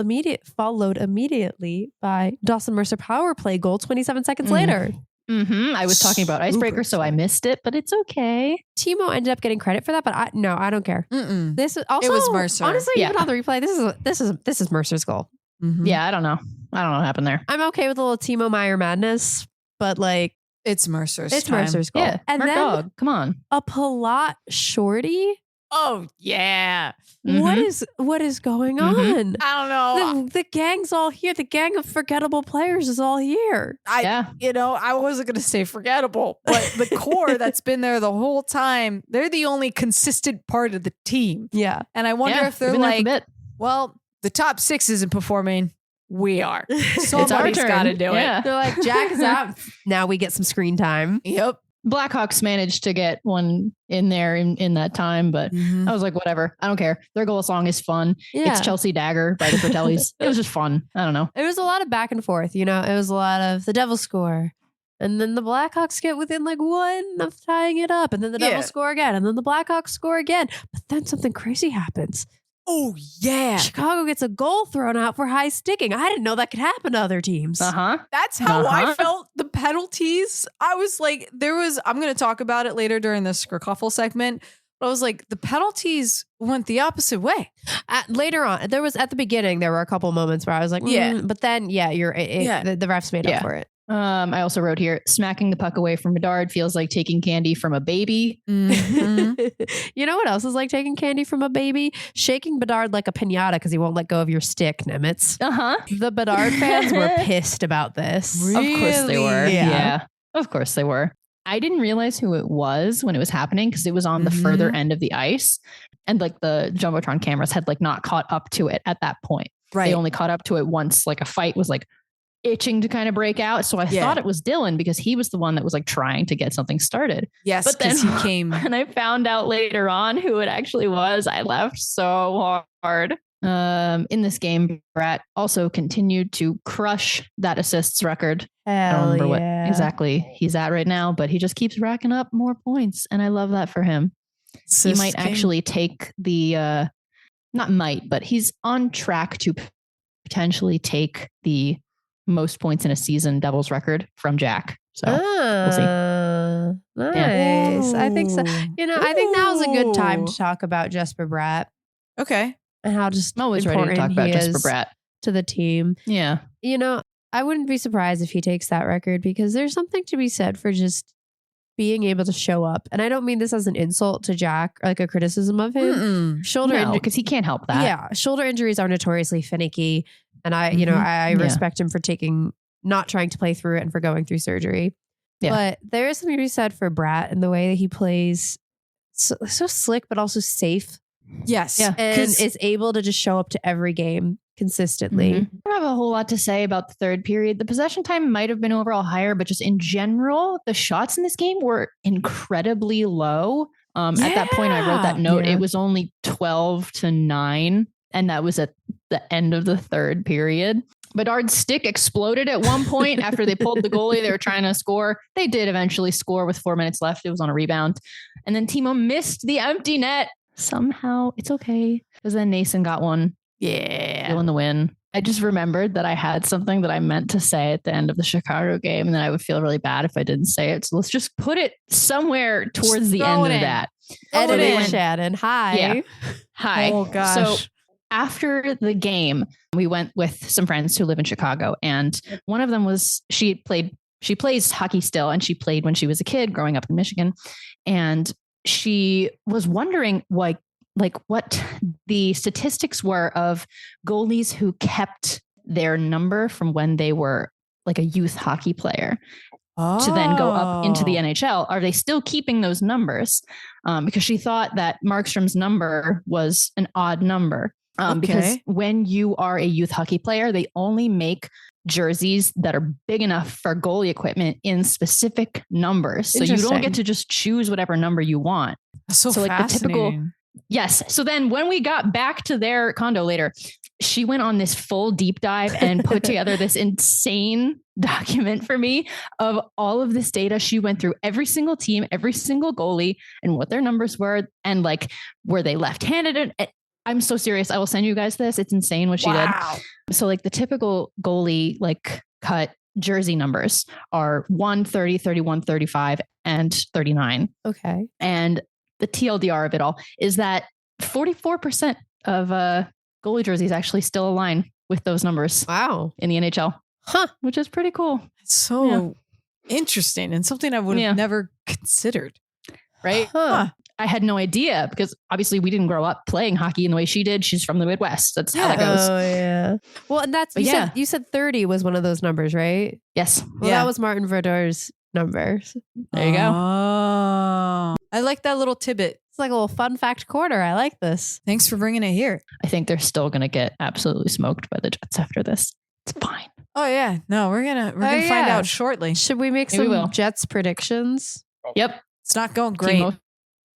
immediately by Dawson Mercer power play goal 27 seconds later. Mm-hmm. I was talking about icebreaker, so I missed it, but it's okay. Timo ended up getting credit for that, but I don't care. Mm-mm. This is also, It was Mercer. honestly, even on the replay, this is Mercer's goal. Mhm. Yeah, I don't know what happened there. I'm okay with a little Timo Meyer madness, but like It's Mercer's it's time. Mercer's goal. Yeah, And Mark then Dog, come on. a Palat shorty. Oh yeah. What is going on? I don't know. The gang's all here. The gang of forgettable players is all here. I wasn't going to say forgettable, but the core that's been there the whole time, they're the only consistent part of the team. Yeah. And I wonder if they're been there for a like, bit. well, the top 6 isn't performing. We are. It's our Somebody's turn. got to do Yeah. it. They're like, Jack is out. Now we get some screen time. Yep. Blackhawks managed to get one in there in that time, but I was like, whatever. I don't care. Their goal song is fun. Yeah. It's Chelsea Dagger by the Fratellis. It was just fun. I don't know. It was a lot of back and forth, you know. It was a lot of the Devils score. And then the Blackhawks get within like 1 of tying it up. And then the Devils score again. And then the Blackhawks score again. But then something crazy happens. Oh, yeah. Chicago gets a goal thrown out for high sticking. I didn't know that could happen to other teams. That's how I felt the penalties. I was like, I'm going to talk about it later during the Skrikuffle segment. But I was like, the penalties went the opposite way. Later on, at the beginning, there were a couple moments where I was like, but then, the refs made up for it. I also wrote here, smacking the puck away from Bedard feels like taking candy from a baby. Mm-hmm. You know what else is like taking candy from a baby? Shaking Bedard like a piñata because he won't let go of your stick, Nimitz. The Bedard fans were pissed about this. Really? Of course they were. Yeah. Yeah. Of course they were. I didn't realize who it was when it was happening because it was on the further end of the ice. And like the Jumbotron cameras had like not caught up to it at that point. Right. They only caught up to it once like a fight was like itching to kind of break out. So I thought it was Dylan because he was the one that was like trying to get something started. Yes, but then he came. And I found out later on who it actually was. I laughed so hard. In this game, Bratt also continued to crush that assists record. I don't remember what exactly he's at right now, but he just keeps racking up more points. And I love that for him. He might actually take the, not might, but he's on track to potentially take the most points in a season Devils record from Jack. So we'll see. Nice. Yeah. I think so. You know, I think now's a good time to talk about Jesper Bratt Okay. and how just I'm always ready to talk about Jesper Bratt to the team. Yeah. You know, I wouldn't be surprised if he takes that record because there's something to be said for just being able to show up. And I don't mean this as an insult to Jack or like a criticism of him. Shoulder injury, because he can't help that. Yeah. Shoulder injuries are notoriously finicky. And I respect him for not trying to play through it and for going through surgery. Yeah. But there is something to be said for Bratt and the way that he plays so slick, but also safe. Yes. Yeah. And is able to just show up to every game consistently. I don't have a whole lot to say about the third period. The possession time might have been overall higher, but just in general, the shots in this game were incredibly low. At that point, I wrote that note. It was only 12-9, and that was at the end of the third period. Bedard's stick exploded at one point after they pulled the goalie. They were trying to score. They did eventually score with 4 minutes left. It was on a rebound. And then Timo missed the empty net. Somehow, it's okay. Because then Nason got one. Yeah. Feeling the win. I just remembered that I had something that I meant to say at the end of the Chicago game, and then I would feel really bad if I didn't say it. So let's just put it somewhere towards the end of that. Edit it, Shannon. Hi. Yeah. Hi. Oh, gosh. So after the game, we went with some friends who live in Chicago, and one of them was, she plays hockey still, and she played when she was a kid growing up in Michigan. And she was wondering like what the statistics were of goalies who kept their number from when they were like a youth hockey player to then go up into the NHL. Are they still keeping those numbers? Because she thought that Markstrom's number was an odd number. Because when you are a youth hockey player, they only make jerseys that are big enough for goalie equipment in specific numbers. So you don't get to just choose whatever number you want. So like the typical. Yes. So then when we got back to their condo later, she went on this full deep dive and put together this insane document for me of all of this data. She went through every single team, every single goalie, and what their numbers were, and like, were they left-handed? I'm so serious. I will send you guys this. It's insane what she did. So like the typical goalie, like cut jersey numbers are 1, 30, 31, 35, and 39. Okay. And the TLDR of it all is that 44% of goalie jerseys actually still align with those numbers. Wow. In the NHL. Which is pretty cool. It's so interesting and something I would have never considered. Right? I had no idea because obviously we didn't grow up playing hockey in the way she did. She's from the Midwest. That's how that goes. Oh, yeah. Well, and that's, you said 30 was one of those numbers, right? Yes. Well, that was Martin Verdeur's number. There you go. Oh, I like that little tidbit. It's like a little fun fact quarter. I like this. Thanks for bringing it here. I think they're still going to get absolutely smoked by the Jets after this. It's fine. Oh yeah. No, we're gonna find out shortly. Should we make some Jets predictions? Yep. It's not going great. Timo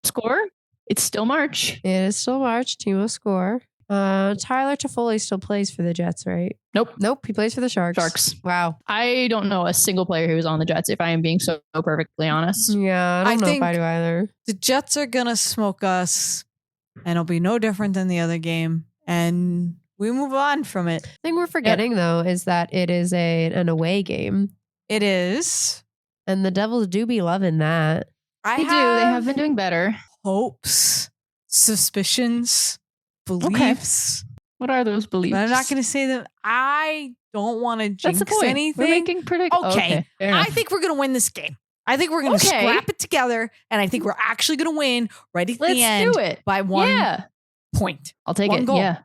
score. It's still March. It is still March. Timo score. Tyler Toffoli still plays for the Jets, right? Nope. He plays for the Sharks. Wow. I don't know a single player who's on the Jets, if I am being so perfectly honest. Yeah, I don't know if I do either. The Jets are gonna smoke us, and it'll be no different than the other game, and we move on from it. The thing we're forgetting though is that it is an away game. It is, and the Devils do be loving that. They do. They have been doing better. Hopes, suspicions, beliefs. Okay. What are those beliefs? But I'm not going to say them. I don't want to jinx anything. We're making predictions. Okay. I think we're going to win this game. I think we're going to scrap it together, and I think we're actually going to win right at the end. Let's do it. By 1 point. I'll take one it. Goal. Yeah.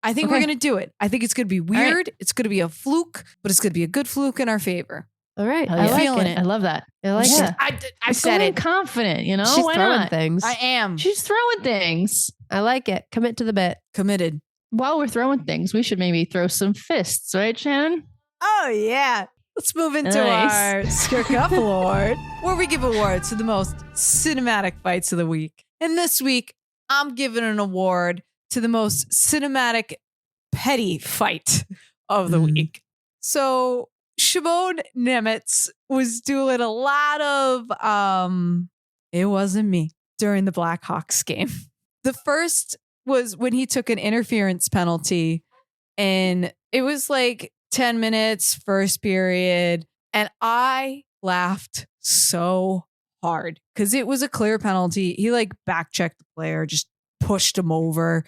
I think we're going to do it. I think it's going to be weird. Right. It's going to be a fluke, but it's going to be a good fluke in our favor. All right. I'm feeling it. I love that. I like it. I said it. Confident, you know? She's Why throwing not? things. I am. She's throwing things. I like it. Commit to the bit. Committed. While we're throwing things, we should maybe throw some fists, right, Shannon? Oh, yeah. Let's move into our Skirt Cup Award, where we give awards to the most cinematic fights of the week. And this week, I'm giving an award to the most cinematic petty fight of the week. So Shimon Nemitz was doing a lot of it wasn't me during the Blackhawks game. The first was when he took an interference penalty, and it was like 10 minutes first period, and I laughed so hard because it was a clear penalty. He like back checked the player, just pushed him over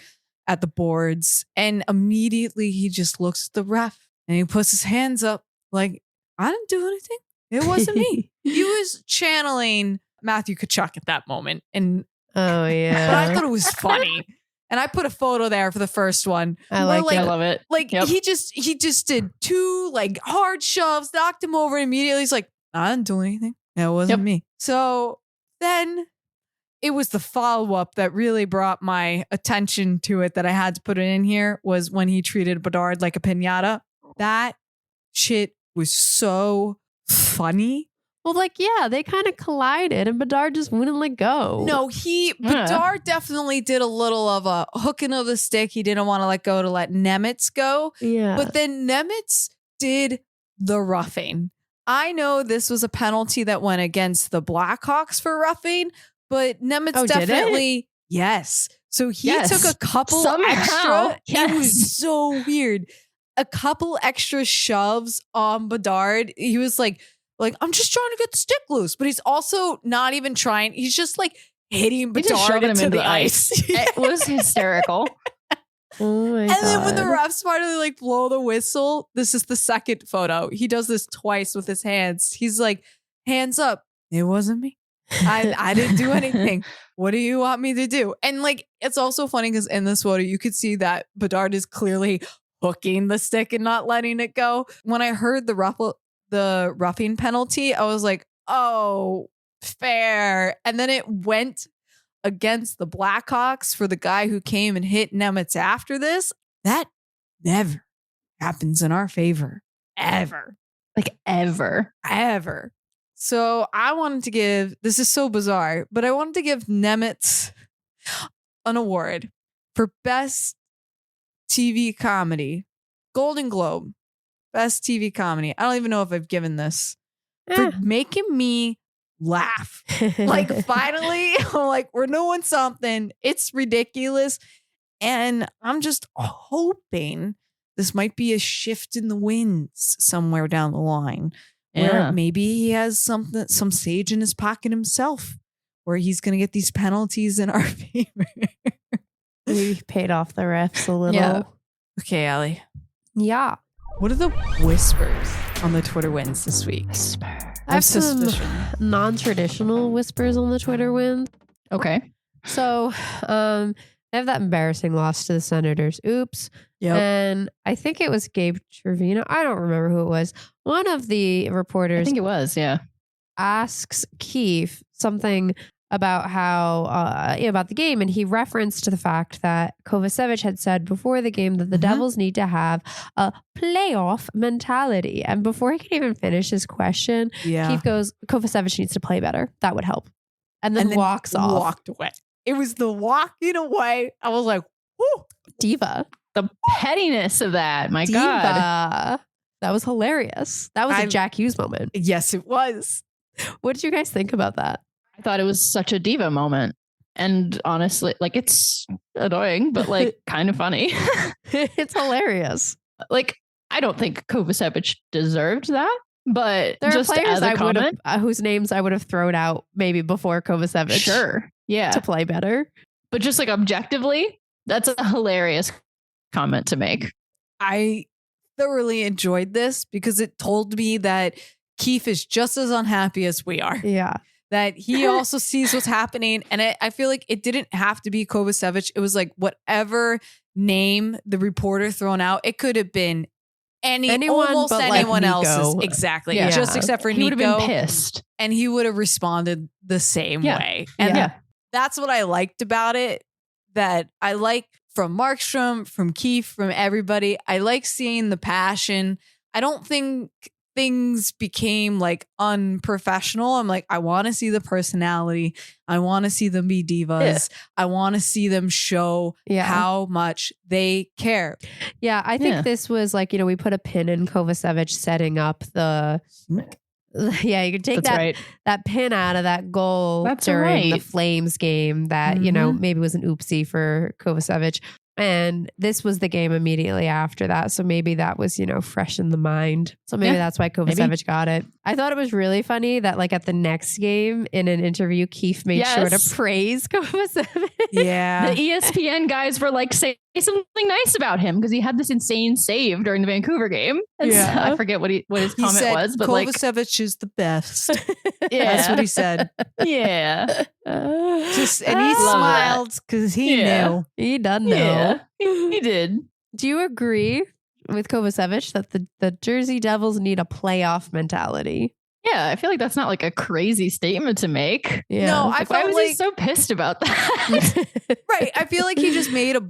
at the boards, and immediately he just looks at the ref and he puts his hands up like, I didn't do anything. It wasn't me. He was channeling Matthew Tkachuk at that moment. And Oh but yeah. I thought it was funny. And I put a photo there for the first one. I where, like I love it. Like Yep. he just did 2 like hard shoves, knocked him over, and immediately he's like, I didn't do anything. That wasn't me. So then it was the follow-up that really brought my attention to it, that I had to put it in here, was when he treated Bedard like a pinata. That shit was so funny. Well, like, yeah, they kind of collided and Bedard just wouldn't let go. No, Bedard definitely did a little of a hooking of the stick. He didn't want to let go to let Nemitz go. Yeah. But then Nemitz did the roughing. I know this was a penalty that went against the Blackhawks for roughing, but Nemitz did it? definitely, yes. So he Yes. took a couple Somehow. extra. Yes. It was so weird. A couple extra shoves on Bedard. He was like, I'm just trying to get the stick loose, but he's also not even trying. He's just like hitting He just Bedard shoving him into into the ice. It was hysterical. Oh my And then when the God. refs finally like blow the whistle, this is the second photo. He does this twice with his hands. He's like, hands up. It wasn't me. I didn't do anything. What do you want me to do? And like, it's also funny because in this photo, you could see that Bedard is clearly hooking the stick and not letting it go. When I heard the roughing penalty, I was like, oh, fair. And then it went against the Blackhawks for the guy who came and hit Nemitz after this. That never happens in our favor. Ever. Like ever. So I wanted to give, this is so bizarre, but I wanted to give Nemitz an award for best TV comedy. Golden Globe. Best TV comedy. I don't even know if I've given this. For making me laugh. Like finally, I'm like, we're doing something. It's ridiculous. And I'm just hoping this might be a shift in the winds somewhere down the line. Where maybe he has some sage in his pocket himself, where he's going to get these penalties in our favor. We paid off the refs a little. Yeah. Okay, Allie. Yeah. What are the whispers on the Twitter wins this week? I have some non-traditional whispers on the Twitter wins. Okay. So, they have that embarrassing loss to the Senators. Oops. Yep. And I think it was Gabe Trevino. I don't remember who it was. One of the I reporters think it was, yeah. asks Keefe something about how about the game, and he referenced to the fact that Kovacevic had said before the game that the Devils need to have a playoff mentality. And before he could even finish his question, Keefe goes, Kovacevic needs to play better. That would help. And then walks off. Walked away. It was the walking away. I was like, whoo. Diva. The pettiness of that. My God. That was hilarious. That was a Jack Hughes moment. Yes, it was. What did you guys think about that? I thought it was such a diva moment. And honestly, like it's annoying, but like kind of funny. It's hilarious. Like, I don't think Kovacevic deserved that, but there just are players as a comment, whose names I would have thrown out maybe before Kovacevic. Sure. Yeah. To play better. But just like objectively, that's a hilarious comment to make. I thoroughly enjoyed this because it told me that Keefe is just as unhappy as we are. Yeah. That he also sees what's happening. And I feel like it didn't have to be Kovacevic. It was like whatever name the reporter thrown out, it could have been almost anyone else's. Exactly. Yeah. Just except for he Nico. Would have been pissed. And he would have responded the same way. And And that's what I liked about it. That I like from Markstrom, from Keefe, from everybody. I like seeing the passion. I don't think things became like unprofessional. I'm like, I want to see the personality. I want to see them be divas. Yeah. I want to see them show how much they care. Yeah, I think this was like, we put a pin in Kovacevic setting up the... Yeah, you could take that pin out of that goal during the Flames game that, maybe was an oopsie for Kovacevic. And this was the game immediately after that. So maybe that was, fresh in the mind. So maybe that's why Kovacevic got it. I thought it was really funny that like at the next game in an interview, Keefe made sure to praise Kovacevic. Yeah. The ESPN guys were like, say something nice about him because he had this insane save during the Vancouver game. And so, I forget what his comment was, but Kovacevic is the best. That's what he said. Yeah. And he Love smiled because he knew. He doesn't know. Yeah. He did. Do you agree with Kovacevic that the Jersey Devils need a playoff mentality? Yeah, I feel like that's not like a crazy statement to make. Yeah. No, I Like, why felt was he like so pissed about that? right. I feel like he just made a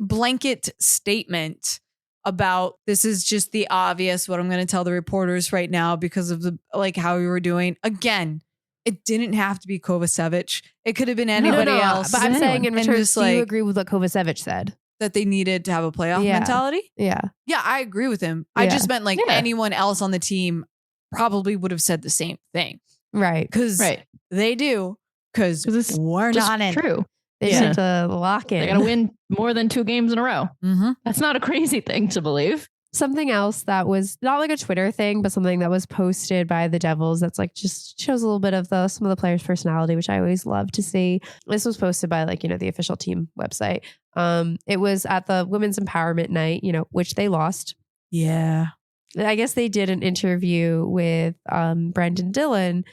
blanket statement about this is just the obvious what I'm going to tell the reporters right now because of the like how we were doing. Again, it didn't have to be Kovacevic. It could have been anybody else. But I'm saying in And return, just, do like, you agree with what Kovacevic said? that they needed to have a playoff Yeah. mentality. Yeah. Yeah, I agree with him. I Yeah. just meant like Yeah. anyone else on the team probably would have said the same thing Right. because Right. they do because 'Cause it's we're Just not in. true. They Yeah. need to lock in. They got to win more than 2 games in a row. Mm-hmm. That's not a crazy thing to believe. Something else that was not like a Twitter thing, but something that was posted by the Devils that's like just shows a little bit of some of the players' personality, which I always love to see. This was posted by like, the official team website. It was at the Women's Empowerment Night, which they lost. Yeah. I guess they did an interview with Brendan Dillon,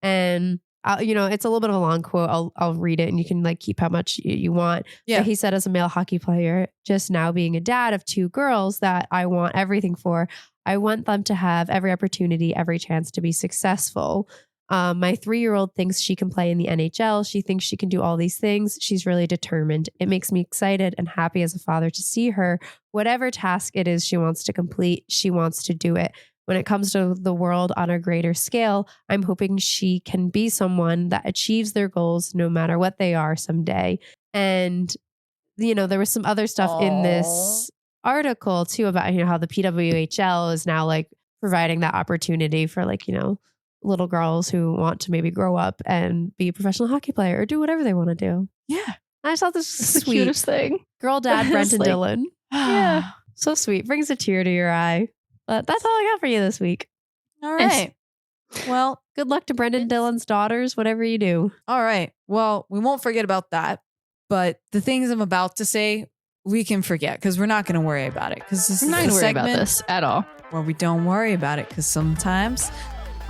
and it's a little bit of a long quote. I'll read it, and you can like keep how much you want. Yeah. But he said, as a male hockey player, just now being a dad of 2 girls that I want everything for, I want them to have every opportunity, every chance to be successful. My 3-year-old thinks she can play in the NHL. She thinks she can do all these things. She's really determined. It makes me excited and happy as a father to see her. Whatever task it is she wants to complete, she wants to do it. When it comes to the world on a greater scale, I'm hoping she can be someone that achieves their goals no matter what they are someday. And, there was some other stuff in this article too about, how the PWHL is now like providing that opportunity for like, little girls who want to maybe grow up and be a professional hockey player or do whatever they want to do. Yeah. I just thought this was It's the sweet. cutest thing. Girl dad, Brendan like- Dillon. Yeah. So sweet. Brings a tear to your eye. But that's all I got for you this week. All Nice. right. Well, Good luck to Brendan Dillon's daughters, whatever you do. all right. Well, we won't forget about that. But the things I'm about to say, we can forget because we're not going to worry about it. Because this I'm is not the going to worry about segment this at all. where we don't worry about it because sometimes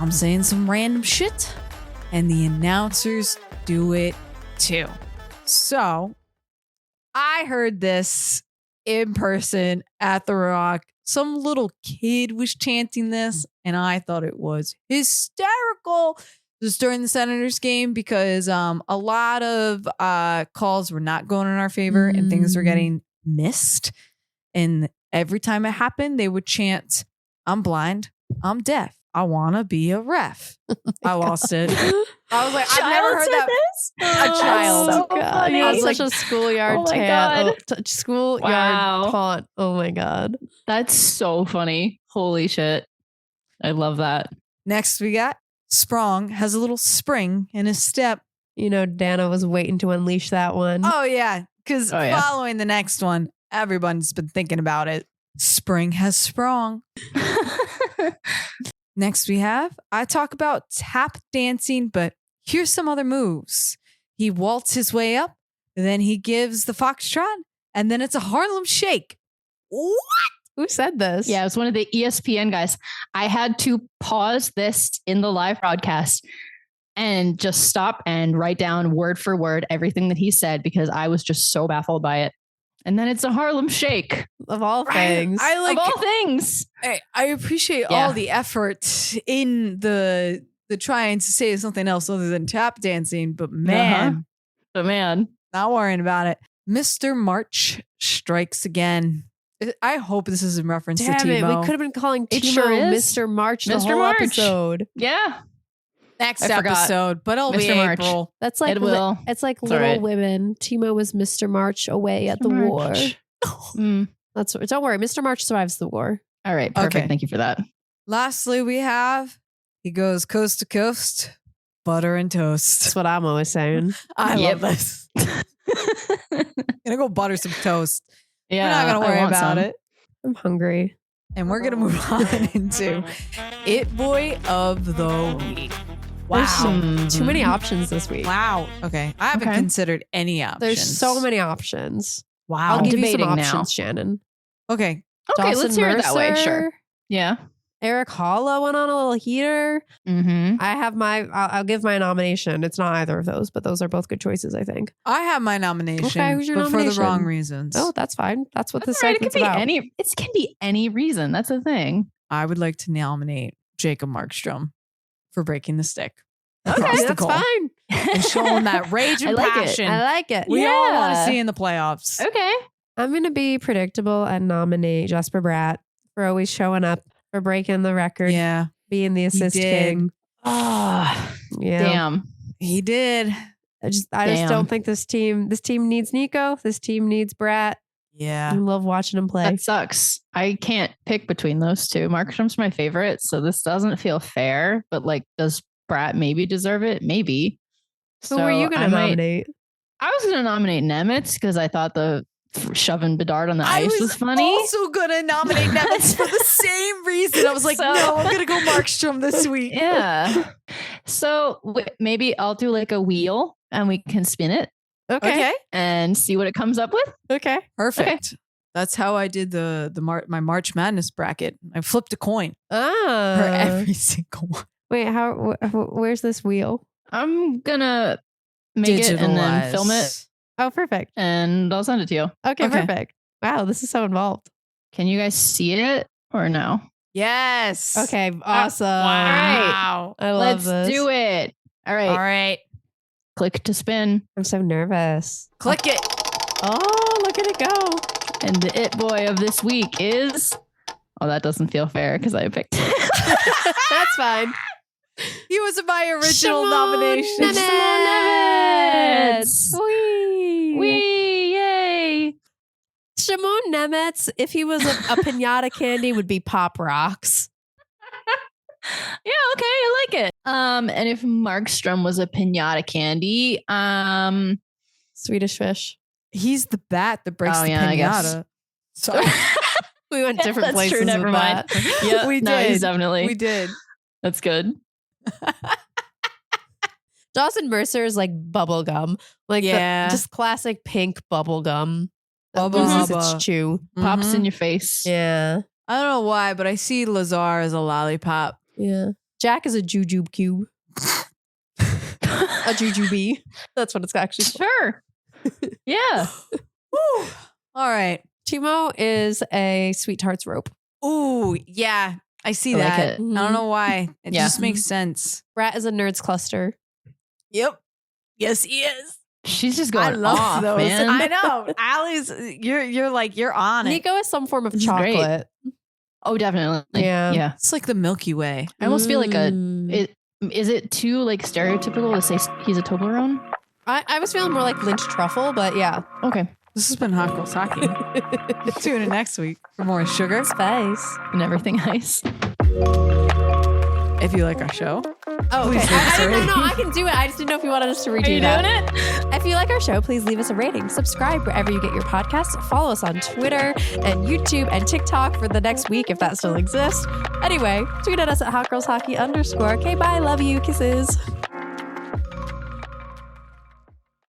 I'm saying some random shit and the announcers do it too. So I heard this in person at the Rock. Some little kid was chanting this and I thought it was hysterical just during the Senators game because a lot of calls were not going in our favor and things were getting missed. And every time it happened, they would chant, "I'm blind, I'm deaf, I want to be a ref." I lost it. I was like, I've never heard that. A child. So God, funny. you had I was such a schoolyard oh my taunt. God. Schoolyard Wow. taunt. Oh my God. That's so funny. Holy shit. I love that. Next, we got Sprong has a little spring in his step. Dana was waiting to unleash that one. Oh, yeah. Because Oh, yeah. following the next one, everyone's been thinking about it. Spring has sprung. Next, we have I talk about tap dancing, but here's some other moves. He waltzes his way up, then he gives the foxtrot, and then it's a Harlem Shake. What? Who said this? Yeah, it was one of the ESPN guys. I had to pause this in the live broadcast and just stop and write down word for word everything that he said because I was just so baffled by it. And then it's a Harlem Shake Of all things. I like. of all things. I appreciate Yeah. all the effort in the trying to say something else other than tap dancing, but man, But man, not worrying about it. Mr. March strikes again. I hope this is in reference Damn to it. Timo. We could have been calling It Timo sure is. Mr. March the Mr. whole March. episode. yeah, Next I forgot. episode, but it'll be Mr. March. April. That's like it will. it's like It's Little all right. Women. Timo was Mr. March away at the Mr. war. March. Mm. Don't worry. Mr. March survives the war. All right, perfect. Okay. Thank you for that. Lastly, we have he goes coast to coast, butter and toast. That's what I'm always saying. I Yep. love this. Gonna go butter some toast. Yeah, We're not gonna I worry want about some. it. I'm hungry. And we're gonna move on into It Boy of the Week. There's Wow. Too many options this week. Wow. Okay. I haven't Okay. considered any options. There's so many options. Wow. I'll give you some debating options, now. Shannon. Okay. Okay, Dawson let's hear it that way. Mercer, Sure. Yeah. Eric Holla went on a little heater. Mm-hmm. I'll give my nomination. It's not either of those, but those are both good choices, I think. I have my nomination. Okay, who's your but for the nomination? wrong reasons. Oh, that's fine. That's what this Right, it can segment's be about. it can be any reason. That's the thing. I would like to nominate Jacob Markstrom for breaking the stick. Okay, across the that's goal fine. And showing that rage and I like it. passion I like it. we all want to Yeah. see in the playoffs. Okay. I'm going to be predictable and nominate Jesper Bratt for always showing up, for breaking the record, Yeah, being the assist did. king. Oh, Yeah. damn. he did. I just Damn. don't think this team needs Nico. This team needs Bratt. I Yeah. love watching him play. That sucks. I can't pick between those two. Markstrom's my favorite, so this doesn't feel fair. But like, does Bratt maybe deserve it? Maybe. Who were you going to nominate? I was going to nominate Nemitz because I thought the shoving Bedard on the I ice was funny. also gonna nominate Nemitz for the same reason. I was like, So- no, I'm gonna go Markstrom this week. Yeah. So maybe I'll do like a wheel and we can spin it Okay. and see what it comes up with. Okay. Perfect. That's how I did my March Madness bracket. I flipped a coin for every single one. Wait, where's this wheel? I'm gonna make it and then film it Oh, perfect. and I'll send it to you. Okay, Okay. perfect. Wow, this is so involved. Can you guys see it or no? Yes. Okay, awesome. Wow. I love Let's this. do it. All right. All right. Click to spin. I'm so nervous. Click it. Oh, look at it go. And the it boy of this week is. Oh, that doesn't feel fair because I picked. That's fine. He was my original Shimon nomination. Nemitz. Nemitz. Whee. Wee, yay. Shimon Nemitz, if he was a pinata candy, would be Pop Rocks. Yeah, okay, I like it. And if Markstrom was a pinata candy, Swedish fish. He's the bat that breaks Oh, the yeah, I guess. pinata. Sorry. We went different That's places true, never with mind. that. Yeah, We no, he's did. definitely. We did. That's good. Dawson Mercer is like bubble gum. Like Yeah. just classic pink bubble gum. That Bubba loses hubba. its chew. Pops Mhm. in your face. Yeah. I don't know why, but I see Lazar as a lollipop. Yeah. Jack is a jujube cube. A jujube. That's what it's actually called. Sure. Yeah. Woo. All right. Timo is a sweetheart's rope. Ooh, yeah. I see I like that. it. I don't know why. It Yeah. just makes sense. Rat is a nerd's cluster. Yep. Yes, he is. She's just going I love off, those. man. I know. Allie's you're on it. Nico is some form of This is great. chocolate. Oh, definitely. Yeah. Yeah. It's like the Milky Way. I almost feel like Mm. is it too like stereotypical to say he's a Toblerone? I was feeling more like Lynch truffle, but yeah. Okay. This has been Hot Girls Hockey. Tune in next week for more sugar. Space. And everything nice. If you like our show, Oh, okay. Please leave us a No, rating. I can do it. I just didn't know if you wanted us to redo Are you that. doing it? If you like our show, please leave us a rating. Subscribe wherever you get your podcasts. Follow us on Twitter and YouTube and TikTok for the next week if that still exists. Anyway, tweet at us at hotgirlshockey_. Okay, bye. Love you. Kisses.